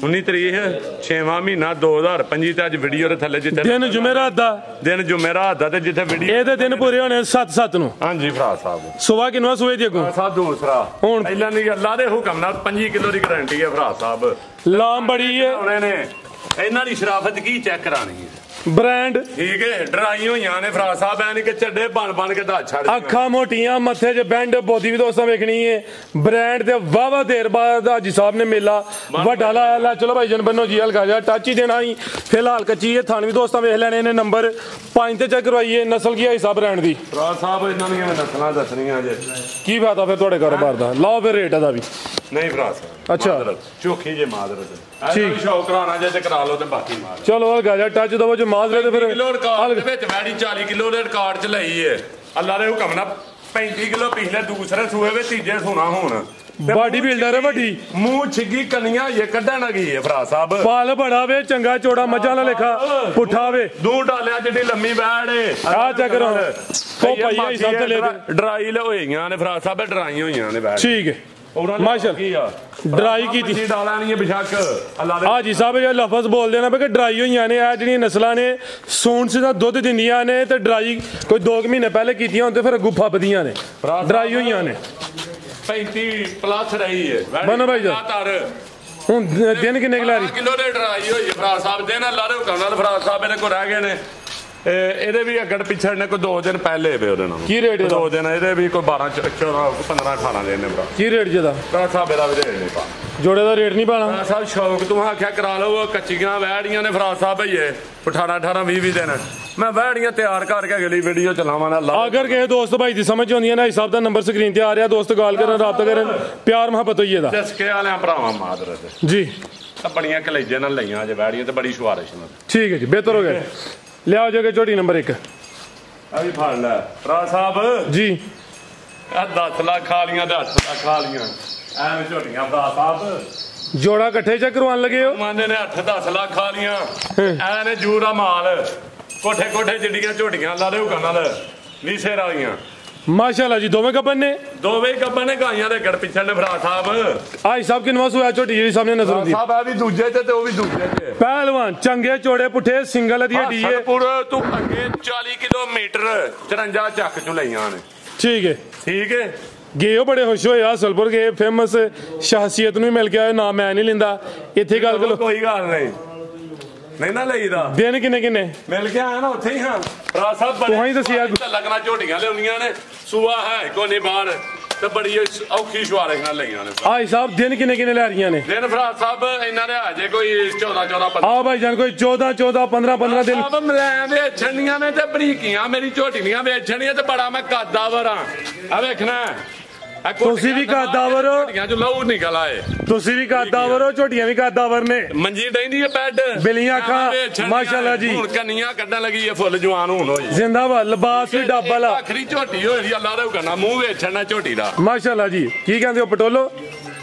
19 ਤਰੀਕ 6ਵਾਂ ਮਹੀਨਾ 2025 ਤੇ ਅੱਜ ਵੀਡੀਓ ਦੇ ਥੱਲੇ ਜਿੱਥੇ ਦਿਨ ਜੁਮੇਰਾਤ ਦਾ ਤੇ ਜਿੱਥੇ ਵੀਡੀਓ ਇਹਦੇ ਦਿਨ ਪੂਰੇ ਹੋਣੇ 7-7 ਨੂੰ ਹਾਂਜੀ ਭਰਾ ਸਾਹਿਬ ਸੁਬਾ ਕਿੰਨਾ ਸੂਏ ਦੀ ਅੱਗੋਂ ਸਾਹਿਬ ਦੂਸਰਾ ਹੁਣ ਪਹਿਲਾਂ ਨਹੀਂ ਅੱਲਾ ਦੇ ਹੁਕਮ ਨਾਲ 5 ਕਿਲੋ ਦੀ ਗਾਰੰਟੀ ਹੈ ਭਰਾ ਸਾਹਿਬ ਲਾਮ ਬੜੀ ਹੈ ਉਹਨੇ ਨੇ ਇਹਨਾਂ ਦੀ ਸ਼ਰਾਫਤ ਕੀ ਚੈੱਕ ਕਰਾਣੀ ਹੈ ਬ੍ਰਾਂਡ ਠੀਕ ਹੈ ਡਰਾਈ ਹੋਈਆਂ ਨੇ ਭਰਾ ਸਾਹਿਬ ਐ ਨਹੀਂ ਕਿ ਚੱਡੇ ਬਣ ਕੇ ਦੱਸ ਛੱਡ ਅੱਖਾਂ ਮੋਟੀਆਂ ਮੱਥੇ 'ਚ ਬੈਂਡ ਬੋਦੀ ਵੀ ਦੋਸਤਾਂ ਵੇਖਣੀ ਹੈ ਬ੍ਰਾਂਡ ਤੇ ਵਾਵਾ ਦੇਰ ਬਾਅਦ ਹਾਜੀ ਸਾਹਿਬ ਨੇ ਮੇਲਾ ਵੱਡਾ ਲਾਇਆ ਚਲੋ ਭਾਈ ਜਨ ਬੰਨੋ ਜੀ ਹਲਕਾ ਜਿਹਾ ਟੱਚ ਹੀ ਦੇਣਾ ਹੀ ਫਿਲਹਾਲ ਕੱਚੀ ਹੈ ਥਾਣ ਵੀ ਦੋਸਤਾਂ ਵੇਖ ਲੈਣੇ ਨੇ ਨੰਬਰ 5 ਤੇ ਚੈੱਕ ਕਰਵਾਈਏ ਨਸਲ ਕੀ ਹੈ ਹਿਸਾਬ ਬ੍ਰਾਂਡ ਦੀ ਭਰਾ ਸਾਹਿਬ ਇਹਨਾਂ ਦੀਆਂ ਨਸਲਾਂ ਦੱਸਣੀਆਂ ਜੇ ਕੀ ਫਾਇਦਾ ਫਿਰ ਤੁਹਾਡੇ ਕਾਰੋਬਾਰ ਦਾ ਲਾਓ ਫਿਰ ਰੇਟ ਦਾ ਵੀ ਨਹੀਂ ਭਰਾ ਸਾਹਿਬ ਅੱਛਾ ਚੋਖੀ ਜੇ ਮਾਦਰਤ ਠੀਕ ਸ਼ੌਕ ਕਰਾਣਾ ਜੇ ਤੇ ਕਰਾ ਲਓ ਤੇ ਬਾਕੀ ਮਾਰ ਚਲੋ ਹਲਕਾ ਜਿਹਾ ਟੱਚ ਦਵੋ ਜੋ ਮਾਜ਼ਰੇ ਤੇ ਫਿਰ ਕਿਲੋ ਰਿਕਾਰਡ ਦੇ ਵਿੱਚ ਵੈੜੀ 40 ਕਿਲੋ ਦੇ ਰਿਕਾਰਡ 'ਚ ਲਈ ਏ ਅੱਲਾ ਦੇ ਹੁਕਮ ਨਾਲ 35 ਕਿਲੋ ਪਿਛਲੇ ਦੂਸਰੇ ਸੂਏ ਵਿੱਚ ਤੀਜੇ ਸੋਨਾ ਹੁਣ ਬਾਡੀ ਬਿਲਡਰ ਹੈ ਵੱਡੀ ਮੂੰਹ ਛਿੱਗੀ ਕੰਨੀਆਂ ਇਹ ਕੱਢਣ ਗਈ ਏ ਭਰਾ ਸਾਹਿਬ ਪਾਲ ਬੜਾ ਵੇ ਚੰਗਾ ਚੋੜਾ ਮੱਝਾਂ ਦਾ ਲੇਖਾ ਪੁੱਠਾ ਵੇ 2 ਡਾਲਿਆਂ ਜਿੱਡੀ ਲੰਮੀ ਵੈੜ ਏ ਆ ਚੈੱਕ ਕਰੋ ਉਹ ਭਾਈ ਸਭ ਤੇ ਲੈ ਡਰਾਈ ਹੋਈਆਂ ਨੇ ਭਰਾ ਸਾਹਿਬ ਡਰਾਈ ਹੋਈਆਂ ਨੇ ਵੈੜ ਠੀਕ ਹੈ ਮਾਸ਼ਾਅੱਲਾ ਡਰਾਈ ਕੀਤੀ ਡਾਲਾਂ ਨਹੀਂ ਬਿਸ਼ੱਕ ਅੱਲਾ ਦੇ ਹਾਜੀ ਸਾਹਿਬ ਇਹ ਲਫ਼ਜ਼ ਬੋਲਦੇ ਨੇ ਕਿ ਡਰਾਈ ਹੋਈਆਂ ਨੇ ਇਹ ਜਿਹੜੀਆਂ ਨਸਲਾਂ ਨੇ ਸੂਣ ਦਾ ਦੁੱਧ ਦਿੰਦੀਆਂ ਨੇ ਤੇ ਡਰਾਈ ਕੋਈ 2 ਮਹੀਨੇ ਪਹਿਲੇ ਕੀਤੀਆਂ ਹੁਣ ਤੇ ਫਿਰ ਅੱਗੂ ਫੱਬਦੀਆਂ ਨੇ ਡਰਾਈ ਹੋਈਆਂ ਨੇ 35 ਪਲੱਸ ਰਹੀ ਹੈ ਬਨੋ ਭਾਈ ਜੀ ਹੁਣ ਦਿਨ ਕਿੰਨੇ ਕਿ ਲਾਰੀ ਕਿਲੋ ਦੇ ਡਰਾਈ ਹੋਈ ਹੈ ਭਰਾ ਸਾਹਿਬ ਦੇ ਨਾਲ ਲਾਰੇ ਹੁਕਮ ਨਾਲ ਭਰਾ ਸਾਹਿਬ ਇਹਦੇ ਕੋਲ ਰਹਿ ਗਏ ਨੇ ਇਹਦੇ ਵੀ ਅੱਗੜ ਪਿੱਛੜ ਨੇ ਕੋਈ 2 ਦਿਨ ਪਹਿਲੇ ਵੇ ਉਹਦੇ ਨਾਲ ਕੀ ਰੇਟ ਇਹਦਾ 2 ਦਿਨ ਇਹਦੇ ਵੀ ਕੋਈ 12 14 15 18 ਦਿਨ ਨੇ ਭਰਾ ਕੀ ਰੇਟ ਜਿਹਦਾ ਭਰਾ ਸਾਹਿਬ ਇਹਦਾ ਵੀ ਰੇਟ ਨਹੀਂ ਪਾ ਜੋੜੇ ਦਾ ਰੇਟ ਨਹੀਂ ਪਾਣਾ ਭਰਾ ਸਾਹਿਬ ਸ਼ੌਕ ਤੂੰ ਆਖਿਆ ਕਰਾ ਲਓ ਕੱਚੀਆਂ ਵੈੜੀਆਂ ਨੇ ਭਰਾ ਸਾਹਿਬ ਭਈਏ 18 18 20 ਦਿਨ ਮੈਂ ਵੈੜੀਆਂ ਤਿਆਰ ਕਰਕੇ ਅਗਲੀ ਵੀਡੀਓ ਚਲਾਵਾਂ ਨਾ ਅਗਰ ਕਿਸੇ ਦੋਸਤ ਭਾਈ ਦੀ ਸਮਝ ਆਉਂਦੀ ਹੈ ਨਾ ਹਿਸਾਬ ਦਾ ਨੰਬਰ ਸਕਰੀਨ ਤੇ ਆ ਰਿਹਾ ਦੋਸਤ ਕਾਲ ਕਰਨ ਰਾਬਤਾ ਕਰਨ ਪਿਆਰ ਮੁਹੱਬਤ ਹੋਈਏ ਦਾ ਜਸਕੇ ਵਾਲਿਆਂ ਭਰਾਵਾਂ ਮਾਦਰਤ ਜੀ ਤਾਂ ਬੜੀਆਂ ਕਲੇਜੇ ਨਾਲ ਲਈਆਂ ਜੇ ਵੈੜੀਆਂ ਤੇ ਬੜੀ ਸ਼ਵਾਰਿਸ਼ ਨਾਲ ਠੀਕ ਹੈ ਜੀ ਬਿਹਤਰ ਹੋ ਗਿਆ ਲਿਆਓ ਜਗੇ ਝੋਟੀ ਨੰਬਰ 1 ਆ ਵੀ ਫੜ ਲੈ ਭਰਾ ਸਾਹਿਬ ਜੀ ਆ 10 ਲੱਖ ਖਾ ਲੀਆਂ ਤੇ 8 ਲੱਖ ਖਾ ਲੀਆਂ ਐਵੇਂ ਝੋਟੀਆਂ ਭਰਾ ਸਾਹਿਬ ਜੋੜਾ ਇਕੱਠੇ ਚ ਕਰਵਾਉਣ ਲੱਗੇ ਹੋ ਮੰਨਦੇ ਨੇ 8-10 ਲੱਖ ਖਾ ਲੀਆਂ ਐ ਨੇ ਜੂਰਾ ਮਾਲ ਕੋਠੇ ਕੋਠੇ ਜਿੱਡੀਆਂ ਝੋਟੀਆਂ ਲਾ ਦੇ ਹੁਕਮ ਨਾਲ ਨੀਸੇ ਵਾਲੀਆਂ ਮਾਸ਼ਾਅੱਲਾ ਜੀ ਦੋਵੇਂ ਗੱਬਨ ਨੇ ਦੋਵੇਂ ਗੱਬਨ ਨੇ ਗਾਈਆਂ ਦੇ ਗੜ ਪਿੱਛੇ ਨੇ ਭਰਾ ਸਾਹਿਬ ਆਈ ਸਾਹਿਬ ਕਿਨਵਾ ਸੋਇਆ ਝੋਟੀ ਜਿਹੜੀ ਸਾਹਮਣੇ ਨਜ਼ਰ ਆਉਂਦੀ ਸਾਹਿਬ ਆ ਵੀ ਦੂਜੇ ਤੇ ਉਹ ਵੀ ਦੂਜੇ ਤੇ ਪਹਿਲਵਾਨ ਚੰਗੇ ਚੋੜੇ ਪੁੱਠੇ ਸਿੰਗਲ ਦੀ ਹੱਡੀ ਹੈ ਪੂਰਾ ਤੂੰ ਅੱਗੇ 40 ਕਿਲੋਮੀਟਰ 54 ਚੱਕ ਚੋਂ ਲਈਆਂ ਨੇ ਠੀਕ ਹੈ ਠੀਕ ਹੈ ਗਏ ਉਹ ਬੜੇ ਖੁਸ਼ ਹੋਏ ਹਸਲਪੁਰ ਗਏ ਫੇਮਸ ਸ਼ਖਸੀਅਤ ਨੂੰ ਮਿਲ ਗਿਆ ਨਾ ਮੈਂ ਨਹੀਂ ਲੈਂਦਾ ਇੱਥੇ ਗੱਲ ਕਰੋ ਕੋਈ ਗੱਲ ਨਹੀਂ ਨਹੀਂ ਨਾ ਲਈਦਾ ਦਿਨ ਕਿੰਨੇ ਮਿਲ ਕੇ ਆਇਆ ਨਾ ਉੱਥੇ ਹੀ ਹਾਂ ਭਰਾ ਸਾਹਿਬ ਤੁਸੀਂ ਦੱਸਿਆ ਲੱਗਣਾ ਝੋਟੀਆਂ ਲਿਆਉਣੀਆਂ ਨੇ ਸੂਆ ਹੈ ਕੋਈ ਨਹੀਂ ਬਾਹਰ ਤੇ ਬੜੀ ਔਖੀ ਸ਼ਵਾਰਿਸ਼ ਨਾਲ ਲਈਆਂ ਨੇ ਆਈ ਸਾਹਿਬ ਦਿਨ ਕਿੰਨੇ ਲੈ ਰਹੀਆਂ ਨੇ ਦਿਨ ਭਰਾ ਸਾਹਿਬ ਇਹਨਾਂ ਦੇ ਹਜੇ ਕੋਈ 14 ਆ ਭਾਈ ਜਾਨ ਕੋਈ 14 15 ਦਿਨ ਸਾਹਿਬ ਮੈਂ ਵੇਚਣੀਆਂ ਨੇ ਤੇ ਬਰੀਕੀਆਂ ਮੇਰੀ ਝੋਟੀਆਂ ਵੇਚਣੀਆਂ ਤੇ ਬੜਾ ਮੈਂ ਕਾਦਾ ਵਰਾਂ ਆ ਵੇਖਣਾ ਤੁਸੀਂ ਵੀ ਕਾਦਾਵਰ ਹੋ ਝੋਟੀਆਂ ਚ ਲਹੂ ਨਿਕਲ ਆਏ ਤੁਸੀਂ ਵੀ ਕਾਦਾਵਰ ਹੋ ਝੋਟੀਆਂ ਵੀ ਕਾਦਾਵਰ ਨੇ ਮੰਜੀ ਡੈਂਦੀ ਹੈ ਬੈੱਡ ਬਿਲੀਆਂ ਅੱਖਾਂ ਮਾਸ਼ਾਅੱਲਾ ਜੀ ਹੁਣ ਕੰਨੀਆਂ ਕੱਢਣ ਲੱਗੀ ਹੈ ਫੁੱਲ ਜਵਾਨ ਹੁਣ ਹੋਈ ਜ਼ਿੰਦਾਬਾਦ ਲਿਬਾਸ ਵੀ ਡੱਬਲ ਆ ਆਖਰੀ ਝੋਟੀ ਹੋਈ ਦੀ ਅੱਲਾ ਦੇ ਹੁਕਮ ਮੂੰਹ ਵੇਚਣਾ ਝੋਟੀ ਦਾ ਮਾਸ਼ਾਅੱਲਾ ਜੀ ਕੀ ਕਹਿੰਦੇ ਹੋ ਪਟੋਲੋ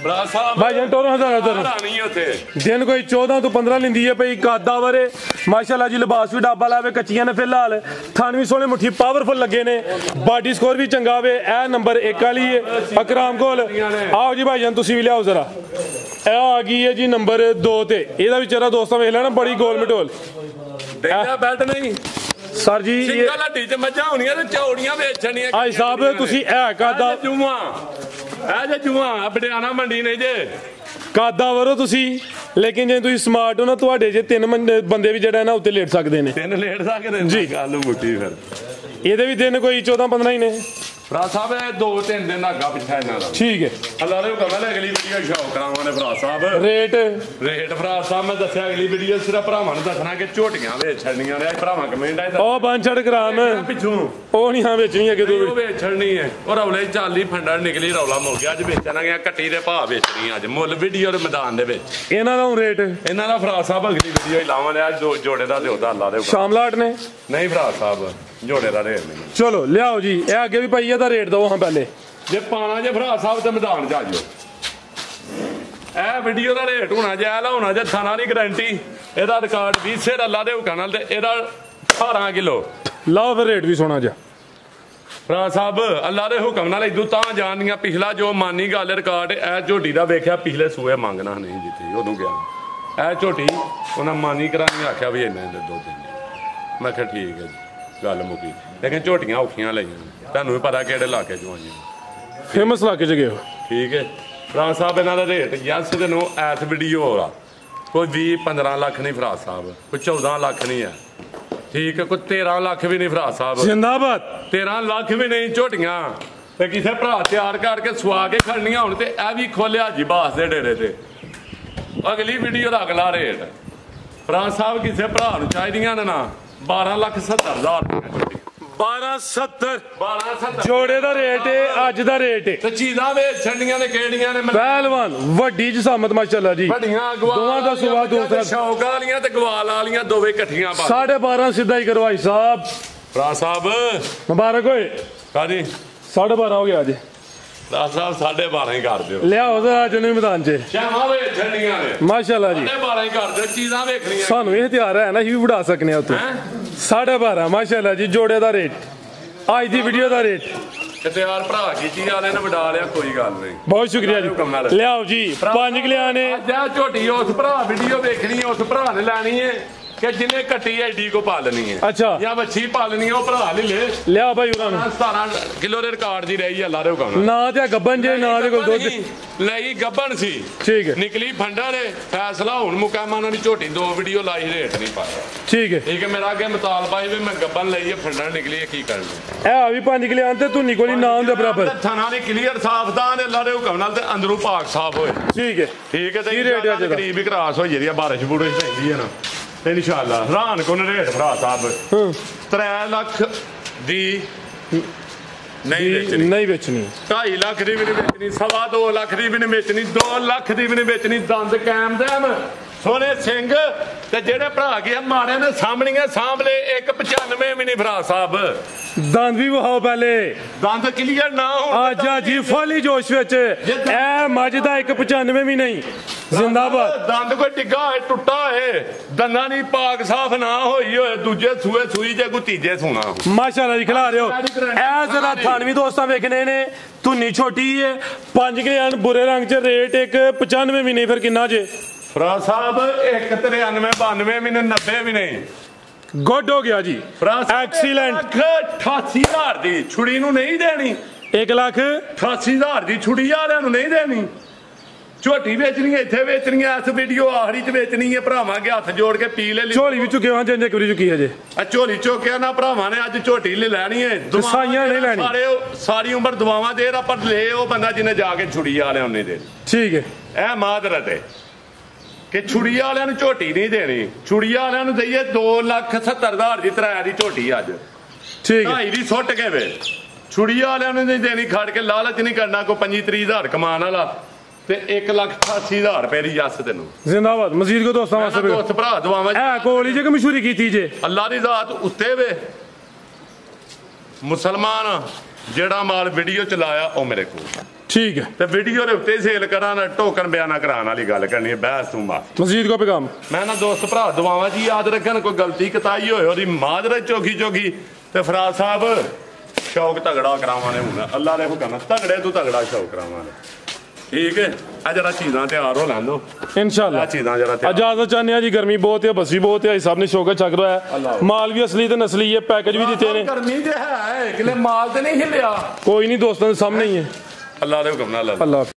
ਬਰਾ ਸਾਹਿਬ ਭਾਈ ਜਾਨ ਟੋਰੋ ਹਜ਼ਾਰ ਨਹੀਂ ਉੱਥੇ ਦਿਨ ਕੋਈ 14 ਤੋਂ 15 ਲਿੰਦੀ ਹੈ ਭਈ ਕਾਦਾਵਰ ਹੈ ਮਾਸ਼ਾਅੱਲਾ ਜੀ ਲਿਬਾਸ ਵੀ ਡੱਬਲ ਆਵੇ ਕੱਚੀਆਂ ਨੇ ਫਿਲਹਾਲ ਥਣ ਵੀ ਸੋਹਣੇ ਮੁੱਠੀ ਪਾਵਰਫੁਲ ਲੱਗੇ ਨੇ ਬਾਡੀ ਸਕੋਰ ਵੀ ਚੰਗਾ ਵੇ ਇਹ ਨੰਬਰ 1 ਵਾਲੀ ਹੈ ਅਕਰਾਮ ਕੋਲ ਆਓ ਜੀ ਭਾਈ ਜਾਨ ਤੁਸੀਂ ਵੀ ਲਿਆਓ ਜ਼ਰਾ ਇਹ ਆ ਗਈ ਹੈ ਜੀ ਨੰਬਰ 2 ਤੇ ਇਹਦਾ ਵਿਚਾਰਾ ਦੋਸਤਾਂ ਵੇਖ ਲੈਣਾ ਬੜੀ ਗੋਲ ਮਟੋਲ ਡੈਂਦਾ ਬੈਲਟ ਨਹੀਂ ਸਰ ਜੀ ਸਿੰਗਲ ਹੱਡੀ ਚ ਮੱਝਾਂ ਹੋਣੀਆਂ ਤੇ ਚੌੜੀਆਂ ਵੇਚਣੀਆਂ ਭਾਈ ਸਾਹਿਬ ਤੁਸੀਂ ਇਹ ਕਾਦਾ ਜੂਆਂ ਇਹ ਜੇ ਜੂਆਂ ਬੜਿਆਣਾ ਮੰਡੀ ਨੇ ਜੇ ਕਾਦਾਵਰ ਹੋ ਤੁਸੀਂ ਲੇਕਿਨ ਜੇ ਤੁਸੀਂ ਸਮਾਰਟ ਹੋ ਨਾ ਤੁਹਾਡੇ ਜੇ 3 ਬੰਦੇ ਵੀ ਜਿਹੜਾ ਨਾ ਉੱਤੇ ਲੇਟ ਸਕਦੇ ਨੇ 3 ਲੇਟ ਸਕਦੇ ਜੀ। ਗੱਲ ਮੁੱਟੀ ਫਿਰ ਇਹਦੇ ਵੀ ਦਿਨ ਕੋਈ 14 15 ਹੀ ਨੇ ਭਰਾ ਸਾਹਿਬ ਇਹ 2-3 ਦਿਨ ਦਾ ਅੱਗਾ ਪਿੱਛਾ ਇਹਨਾਂ ਦਾ ਠੀਕ ਹੈ ਅੱਲਾ ਦੇ ਹੁਕਮ ਨਾਲ ਅਗਲੀ ਵੀਡੀਓ ਸ਼ੌਕ ਕਰਾਵਾਂਗੇ ਭਰਾ ਸਾਹਿਬ ਰੇਟ ਰੇਟ ਭਰਾ ਸਾਹਿਬ ਮੈਂ ਦੱਸਿਆ ਅਗਲੀ ਵੀਡੀਓ ਸਿਰਫ ਭਰਾਵਾਂ ਨੂੰ ਦੱਸਣਾ ਕਿ ਝੋਟੀਆਂ ਵੇਚਣੀਆਂ ਨੇ ਭਰਾਵਾਂ ਕਮੈਂਟ ਆਏ ਉਹ ਬੰਛੜ ਕਰਾਮ ਪਿੱਛੋਂ ਉਹ ਨਹੀਂ ਹਾਂ ਵੇਚਣੀ ਅੱਗੇ ਉਹ ਤੋਂ ਵੇਚਣੀ ਹੈ ਉਹ ਰੌਲੇ ਚਾਲੀ ਫੰਡਰ ਨਿਕਲੀ ਰੌਲਾ ਮੁੱਕ ਗਿਆ ਅੱਜ ਵੇਚਣਾਗੇ ਕੱਟੀ ਦੇ ਭਾਅ ਵੇਚਣੀ ਅੱਜ ਮੁੱਲ ਵੀਡੀਓ ਦੇ ਮੈਦਾਨ ਦੇ ਵਿੱਚ ਇਹਨਾਂ ਦਾ ਰੇਟ ਇਹਨਾਂ ਦਾ ਭਰਾ ਸਾਹਿਬ ਅਗਲੀ ਵੀਡੀਓ ਹੀ ਲਾਵਾਂਗੇ ਅੱਜ ਜੋੜੇ ਦਾ ਤੇ ਉਹਦਾ ਅੱਲਾ ਦੇ ਹੁਕਮ ਸ਼ਾਮਲਾਟ ਨੇ ਨਹੀਂ ਭਰਾ ਸਾਹਿਬ ਜੋੜੇ ਦਾ ਰੇਟ ਨਹੀਂ ਚਲੋ ਲਿਆਓ ਜੀ ਇਹ ਅੱਗੇ ਵੀ ਪਾਈਏ ਦਾ ਰੇਟ ਦਓ ਹਾਂ ਪਹਿਲੇ ਜੇ ਪਾਣਾ ਜੇ ਭਰਾ ਸਾਹਿਬ ਤੇ ਮੈਦਾਨ ਚ ਆ ਜਾਓ ਇਹ ਵੀਡੀਓ ਦਾ ਰੇਟ ਹੋਣਾ ਜੇ ਆਲਾ ਹੋਣਾ ਜੇ ਥਾਣਾ ਦੀ ਗਾਰੰਟੀ ਇਹਦਾ ਰਿਕਾਰਡ 20 ਸਿਰ ਅੱਲਾ ਦੇ ਹੁਕਮ ਨਾਲ ਤੇ ਇਹਦਾ 18 ਕਿਲੋ ਲਾਓ ਫਿਰ ਰੇਟ ਵੀ ਸੋਣਾ ਜਾ ਭਰਾ ਸਾਹਿਬ ਅੱਲਾ ਦੇ ਹੁਕਮ ਨਾਲ ਇਦੋਂ ਤਾਂ ਜਾਣਦੀਆਂ ਪਿਛਲਾ ਜੋ ਮਾਨੀ ਗੱਲ ਰਿਕਾਰਡ ਇਹ ਝੋਟੀ ਦਾ ਵੇਖਿਆ ਪਿਛਲੇ ਸੂਏ ਮੰਗਣਾ ਨਹੀਂ ਜਿੱਤੀ ਉਦੋਂ ਗਿਆ ਇਹ ਝੋਟੀ ਉਹਨਾਂ ਮਾਨੀ ਕਰਾਣੀ ਆਖਿਆ ਵੀ ਇੰਨੇ ਦੇ ਦੋ ਦਿਨ ਮੈਂ ਕਿਹਾ ਠੀਕ ਹੈ ਜੀ ਗੱਲ ਮੁੱਕੀ ਲੇਕਿਨ ਝੋਟੀਆਂ ਔਖੀਆਂ ਲਈਆਂ ਤੁਹਾਨੂੰ ਵੀ ਪਤਾ ਕਿਹੜੇ ਇਲਾਕੇ ਚੋਂ ਆਈਆਂ ਫੇਮਸ ਇਲਾਕੇ ਚ ਗਏ ਹੋ ਠੀਕ ਹੈ ਭਰਾ ਸਾਹਿਬ ਇਹਨਾਂ ਦਾ ਰੇਟ ਯਸ ਦੇ ਨੂੰ ਐਸ ਵੀਡੀਓ ਹੋਰਾ ਕੋਈ 20-15 ਲੱਖ ਨਹੀਂ ਭਰਾ ਸਾਹਿਬ ਕੋਈ 14 ਲੱਖ ਨਹੀਂ ਹੈ ਠੀਕ ਹੈ ਕੋਈ 13 ਲੱਖ ਵੀ ਨਹੀਂ ਭਰਾ ਸਾਹਿਬ ਜ਼ਿੰਦਾਬਾਦ 13 ਲੱਖ ਵੀ ਨਹੀਂ ਝੋਟੀਆਂ ਤੇ ਕਿਸੇ ਭਰਾ ਤਿਆਰ ਕਰਕੇ ਸਵਾ ਕੇ ਖੜਨੀਆਂ ਹੁਣ ਤੇ ਇਹ ਵੀ ਖੋਲਿਆ ਜੀ ਬਾਸ ਦੇ ਡੇਰੇ ਤੇ ਅਗਲੀ ਵੀਡੀਓ ਦਾ ਅਗਲਾ ਰੇਟ ਭਰਾ ਸਾਹਿਬ ਕਿਸੇ ਭਰਾ ਨੂੰ ਚਾਹੀਦੀਆਂ ਨੇ ਨਾ 12,70,000 1270 ਜੋੜੇ ਦਾ ਰੇਟ ਹੈ ਅੱਜ ਦਾ ਰੇਟ ਹੈ ਤੇ ਚੀਜ਼ਾਂ ਵੇਚਣੀਆਂ ਨੇ ਕਿਹੜੀਆਂ ਨੇ ਪਹਿਲਵਾਨ ਵੱਡੀ ਜਸਾਮਤ ਮਾਸ਼ਾਅੱਲਾ ਜੀ ਵੱਡੀਆਂ ਦੋਵਾਂ ਦਾ ਸੁਭਾਅ ਦੂਸਰਾ ਸ਼ੌਕ ਵਾਲੀਆਂ ਤੇ ਗਵਾਲ ਵਾਲੀਆਂ ਦੋਵੇਂ ਇਕੱਠੀਆਂ ਬਸ 12.5 ਸਿੱਧਾ ਹੀ ਕਰਵਾਈ ਸਾਹਿਬ ਭਰਾ ਸਾਹਿਬ ਮੁਬਾਰਕ ਹੋਏ ਕਾਦੀ 12.5 ਹੋ ਗਿਆ ਅੱਜ ਭਰਾ ਸਾਹਿਬ 12.5 ਹੀ ਕਰ ਦਿਓ ਲਿਆਓ ਜ਼ਰਾ ਜੁਨੀ ਮੈਦਾਨ 'ਚ ਸ਼ਾਮਾਂ ਵੇਚਣੀਆਂ ਨੇ ਮਾਸ਼ਾਅੱਲਾ ਜੀ 12.5 ਹੀ ਕਰ ਦਿਓ ਚੀਜ਼ਾਂ ਵੇਖਣੀਆਂ ਸਾਨੂੰ ਇਹ ਹਥਿਆਰ ਹੈ ਨਾ ਅਸੀਂ ਵੀ ਵੜਾ ਸਕਨੇ ਆ ਉੱਥੇ 12.5 ਮਾਸ਼ਾਅੱਲਾ ਜੀ ਜੋੜੇ ਦਾ ਰੇਟ ਅੱਜ ਦੀ ਵੀਡੀਓ ਦਾ ਰੇਟ ਕਿਤੇ ਯਾਰ ਭਰਾ ਕੀ ਚੀਜ਼ ਵਾਲਿਆਂ ਨੇ ਵਡਾ ਲਿਆ ਕੋਈ ਗੱਲ ਨਹੀਂ ਬਹੁਤ ਸ਼ੁਕਰੀਆ ਜੀ ਲਿਆਓ ਜੀ 5 ਕਿਲਿਆਂ ਨੇ ਜਾ ਝੋਟੀ ਉਸ ਭਰਾ ਵੀਡੀਓ ਵੇਖਣੀ ਉਸ ਭਰਾ ਨੇ ਲੈਣੀ ਹੈ ਕਿ ਜਿਹਨੇ ਕੱਟੀ ਐਡੀ ਕੋ ਪਾਲਣੀ ਹੈ ਅੱਛਾ ਜਾਂ ਵੱਛੀ ਪਾਲਣੀ ਹੈ ਉਹ ਭਰਾ ਲੈ ਲੈ ਲਿਆ ਭਾਈ ਉਹਨਾਂ ਨੂੰ 17 ਕਿਲੋ ਦੇ ਰਿਕਾਰਡ ਦੀ ਰਹੀ ਅੱਲਾ ਦੇ ਹੁਕਮ ਨਾਲ ਨਾ ਤੇ ਗੱਬਨ ਜੇ ਨਾ ਤੇ ਕੋਈ ਦੁੱਧ ਲਈ ਗੱਬਣ ਸੀ ਠੀਕ ਹੈ ਨਿਕਲੀ ਫੰਡਾ ਰੇ ਫੈਸਲਾ ਹੁਣ ਮੁਕਾਮਾਂ ਉਹਨਾਂ ਦੀ ਝੋਟੀ 2 ਵੀਡੀਓ ਲਾਈ ਰੇਟ ਨਹੀਂ ਪਾਇਆ ਠੀਕ ਹੈ ਠੀਕ ਹੈ ਮੇਰਾ ਅੱਗੇ ਮੁਤਾਲਬਾ ਹੈ ਵੀ ਮੈਂ ਗੱਬਣ ਲਈ ਹੈ ਫੰਡਾ ਨਿਕਲੀ ਹੈ ਕੀ ਕਰਨਾ ਇਹ ਆ ਵੀ 5 ਕਿਲਿਆਂ ਤੇ ਧੁੰਨੀ ਕੋਲੀ ਨਾ ਹੁੰਦੇ ਬਰਾਬਰ ਥਾਣਾ ਦੀ ਕਲੀਅਰ ਸਾਫ ਤਾਂ ਅੱਲਾ ਦੇ ਹੁਕਮ ਨਾਲ ਤੇ ਅੰਦਰੋਂ ਪਾਕ ਸਾਫ ਹੋਏ ਠੀਕ ਹੈ ਠੀਕ ਹੈ ਤੇ ਕੀ ਰੇਟ ਹੈ ਅੱਜ ਦਾ? ਕਰੀਬ ਹੀ ਕਰਾਸ ਹੋ ਜਿਹੜੀ ਆ ਬਾਰਿਸ਼ ਬੂਰਿਸ਼ ਪੈਂਦੀ ਹੈ ਨਾ ਤੇ ਇਨਸ਼ਾਅੱਲਾ ਹੈਰਾਨ ਕੋਨ ਰੇਟ ਭਰਾ ਸਾਹਿਬ 3 ਲੱਖ ਦੀ ਨਹੀਂ ਵੇਚਣੀ ਨਹੀਂ ਵੇਚਣੀ 2.5 ਲੱਖ ਦੀ ਵੀ ਨਹੀਂ ਵੇਚਣੀ 2.5 ਲੱਖ ਦੀ ਵੀ ਨਹੀਂ ਵੇਚਣੀ 2 ਲੱਖ ਦੀ ਵੀ ਨਹੀਂ ਵੇਚਣੀ ਦੰਦ ਕਾਇਮ ਦਮ ਸੋਹਣੇ ਸਿੰਘ ਤੇ ਜਿਹੜੇ ਭਰਾ ਗਏ ਮਾਰੇ ਨੇ ਸਾਹਮਣੀਆਂ ਸਾਹਮਣੇ 195 ਵੀ ਨਹੀਂ ਭਰਾ ਸਾਹਿਬ ਦੰਦ ਵੀ ਵਹਾਓ ਪਹਿਲੇ ਦੰਦ ਕਲੀਅਰ ਨਾ ਹੋਣ ਆਜਾ ਜੀ ਫੁੱਲੀ ਜੋਸ਼ ਵਿੱਚ ਇਹ ਮੱਝ ਦਾ 195 ਵੀ ਨਹੀਂ ਜ਼ਿੰਦਾਬਾਦ ਦੰਦ ਕੋਈ ਡਿੱਗਾ ਹੋਏ ਟੁੱਟਾ ਹੋਏ ਦੰਦਾਂ ਦੀ ਪਾਕ ਸਾਫ ਨਾ ਹੋਈ ਹੋਏ ਦੂਜੇ ਸੂਏ ਸੂਈ ਜੇ ਕੋਈ ਤੀਜੇ ਸੂਣਾ ਮਾਸ਼ਾਅੱਲਾ ਜੀ ਖਿਲਾ ਰਹੇ ਹੋ ਇਹ ਜ਼ਰਾ ਥਾਨਵੀ ਦੋਸਤਾਂ ਵੇਖਣੇ ਨੇ ਧੁੰਨੀ ਛੋਟੀ ਹੈ 5 ਕਿਲਿਆਂ ਬੁਰੇ ਰੰਗ 'ਚ ਰੇਟ 195 ਵੀ ਨਹੀਂ ਫਿਰ ਕਿੰਨਾ ਜੇ ਫਰਾ ਸਾਹਿਬ 193 92 ਵੀ ਨਹੀਂ 90 ਵੀ ਨਹੀਂ ਗੁੱਡ ਹੋ ਗਿਆ ਜੀ ਐਕਸੀਲੈਂਟ 88,000 ਦੀ ਛੁੜੀ ਨੂੰ ਨਹੀਂ ਦੇਣੀ 1,88,000 ਦੀ ਛੁੜੀ ਵਾਲਿਆਂ ਨੂੰ ਨਹੀਂ ਦੇਣੀ ਝੋਟੀ ਵੇਚਣੀ ਇੱਥੇ ਵੇਚਣੀ ਇਸ ਵੀਡੀਓ ਆਖਰੀ ਚ ਵੇਚਣੀ ਹੈ ਭਰਾਵਾਂ ਅੱਗੇ ਹੱਥ ਜੋੜ ਕੇ ਪੀ ਲੈ ਝੋਲੀ ਵੀ ਚੁੱਕੇ ਹਾਂ ਜੇ ਕਰੀ ਚੁੱਕੀ ਹੈ ਜੇ ਆ ਝੋਲੀ ਚੁੱਕਿਆ ਨਾ ਭਰਾਵਾਂ ਨੇ ਅੱਜ ਝੋਟੀ ਲੈ ਲੈਣੀ ਹੈ ਦਸਾਈਆਂ ਨਹੀਂ ਲੈਣੀ ਸਾਰੀ ਉਮਰ ਦੁਆਵਾਂ ਦੇ ਆਪਾਂ ਲੈ ਉਹ ਬੰਦਾ ਜਿਹਨੇ ਜਾ ਕੇ ਛੁੜੀ ਵਾਲਿਆਂ ਉਹਨੇ ਦੇ ਠੀਕ ਹੈ ਇਹ ਮਾਦਰਤ ਹੈ ਕਿ ਛੁੜੀ ਵਾਲਿਆਂ ਨੂੰ ਝੋਟੀ ਨਹੀਂ ਦੇਣੀ ਛੁੜੀ ਵਾਲਿਆਂ ਨੂੰ ਦਈਏ 2,70,000 ਦੀ ਤਰਾਇਆ ਦੀ ਝੋਟੀ ਅੱਜ ਠੀਕ ਹੈ 2.5 ਦੀ ਸੁੱਟ ਕੇ ਵੇ ਛੁੜੀ ਵਾਲਿਆਂ ਨੂੰ ਨਹੀਂ ਦੇਣੀ, ਖੜ ਕੇ ਲਾਲਚ ਨਹੀਂ ਕਰਨਾ। ਕੋਈ 25-30 ਕਮਾਉਣ ਵਾਲਾ ਤੇ 1,88,000 ਰੁਪਏ ਦੀ ਜੱਸ ਤੈਨੂੰ। ਜ਼ਿੰਦਾਬਾਦ ਮਜ਼ੀਦ ਕੋ ਦੋਸਤਾਂ ਵਾਸਤੇ ਦੋਸਤ ਭਰਾ ਦੁਆਵਾਂ ਐ ਕੋਲੀ ਜੇ ਕਿ ਮਸ਼ਹੂਰੀ ਕੀਤੀ ਜੇ ਅੱਲਾ ਦੀ ਜ਼ਾਤ ਉੱਤੇ ਵੇ। ਮੁਸਲਮਾਨ ਜਿਹੜਾ ਮਾਲ ਵੀਡੀਓ ਚਲਾਇਆ ਉਹ ਮੇਰੇ ਕੋਲ, ਠੀਕ ਹੈ। ਤੇ ਵੀਡੀਓ ਦੇ ਉੱਤੇ ਸੇਲ ਕਰਾਂ ਨਾ ਟੋਕਨ ਬਿਆਨਾ ਕਰਾਉਣ ਵਾਲੀ ਗੱਲ ਕਰਨੀ ਹੈ, ਬਹਿਸ ਤੂੰ ਮਾਫੀ। ਮਜ਼ੀਦ ਕੋ ਪੈਗਾਮ ਮੈਂ ਨਾ ਦੋਸਤ ਭਰਾ ਦੁਆਵਾਂ ਜੀ ਯਾਦ ਰੱਖਣ, ਕੋਈ ਗਲਤੀ ਕਤਾਈ ਹੋਏ ਉਹਦੀ ਮਾਜਰੇ ਚੋਗੀ ਤੇ ਫਰਾਜ਼ ਸਾਹਿਬ ਸ਼ੌਕ ਤਗੜਾ ਕਰਾਵਾਂਗੇ ਹੁਣ ਅੱਲਾ ਦੇ ਹੁਕਮ ਨਾਲ, ਤਗੜੇ ਤੂੰ ਤਗੜਾ ਸ਼ੌਕ ਕਰਾਵਾਂਗੇ, ਠੀਕ ਹੈ। ਆ ਜਰਾ ਚੀਜ਼ਾਂ ਤਿਆਰ ਹੋ ਲੈਣ ਦੋ इंशाल्लाह। चीज़ां जरा इजाजत चाहने जी, गर्मी बहुत है, बसी बहुत है, सब ने शौक छक रहा है, माल भी असली ते नस्ली है, पैकेज भी दिते ने, गर्मी ते है कि माल ते नहीं हिलिया, कोई नहीं दोस्तों के सामने ही है। अल्लाह दे हुक्म नाल। अल्लाह।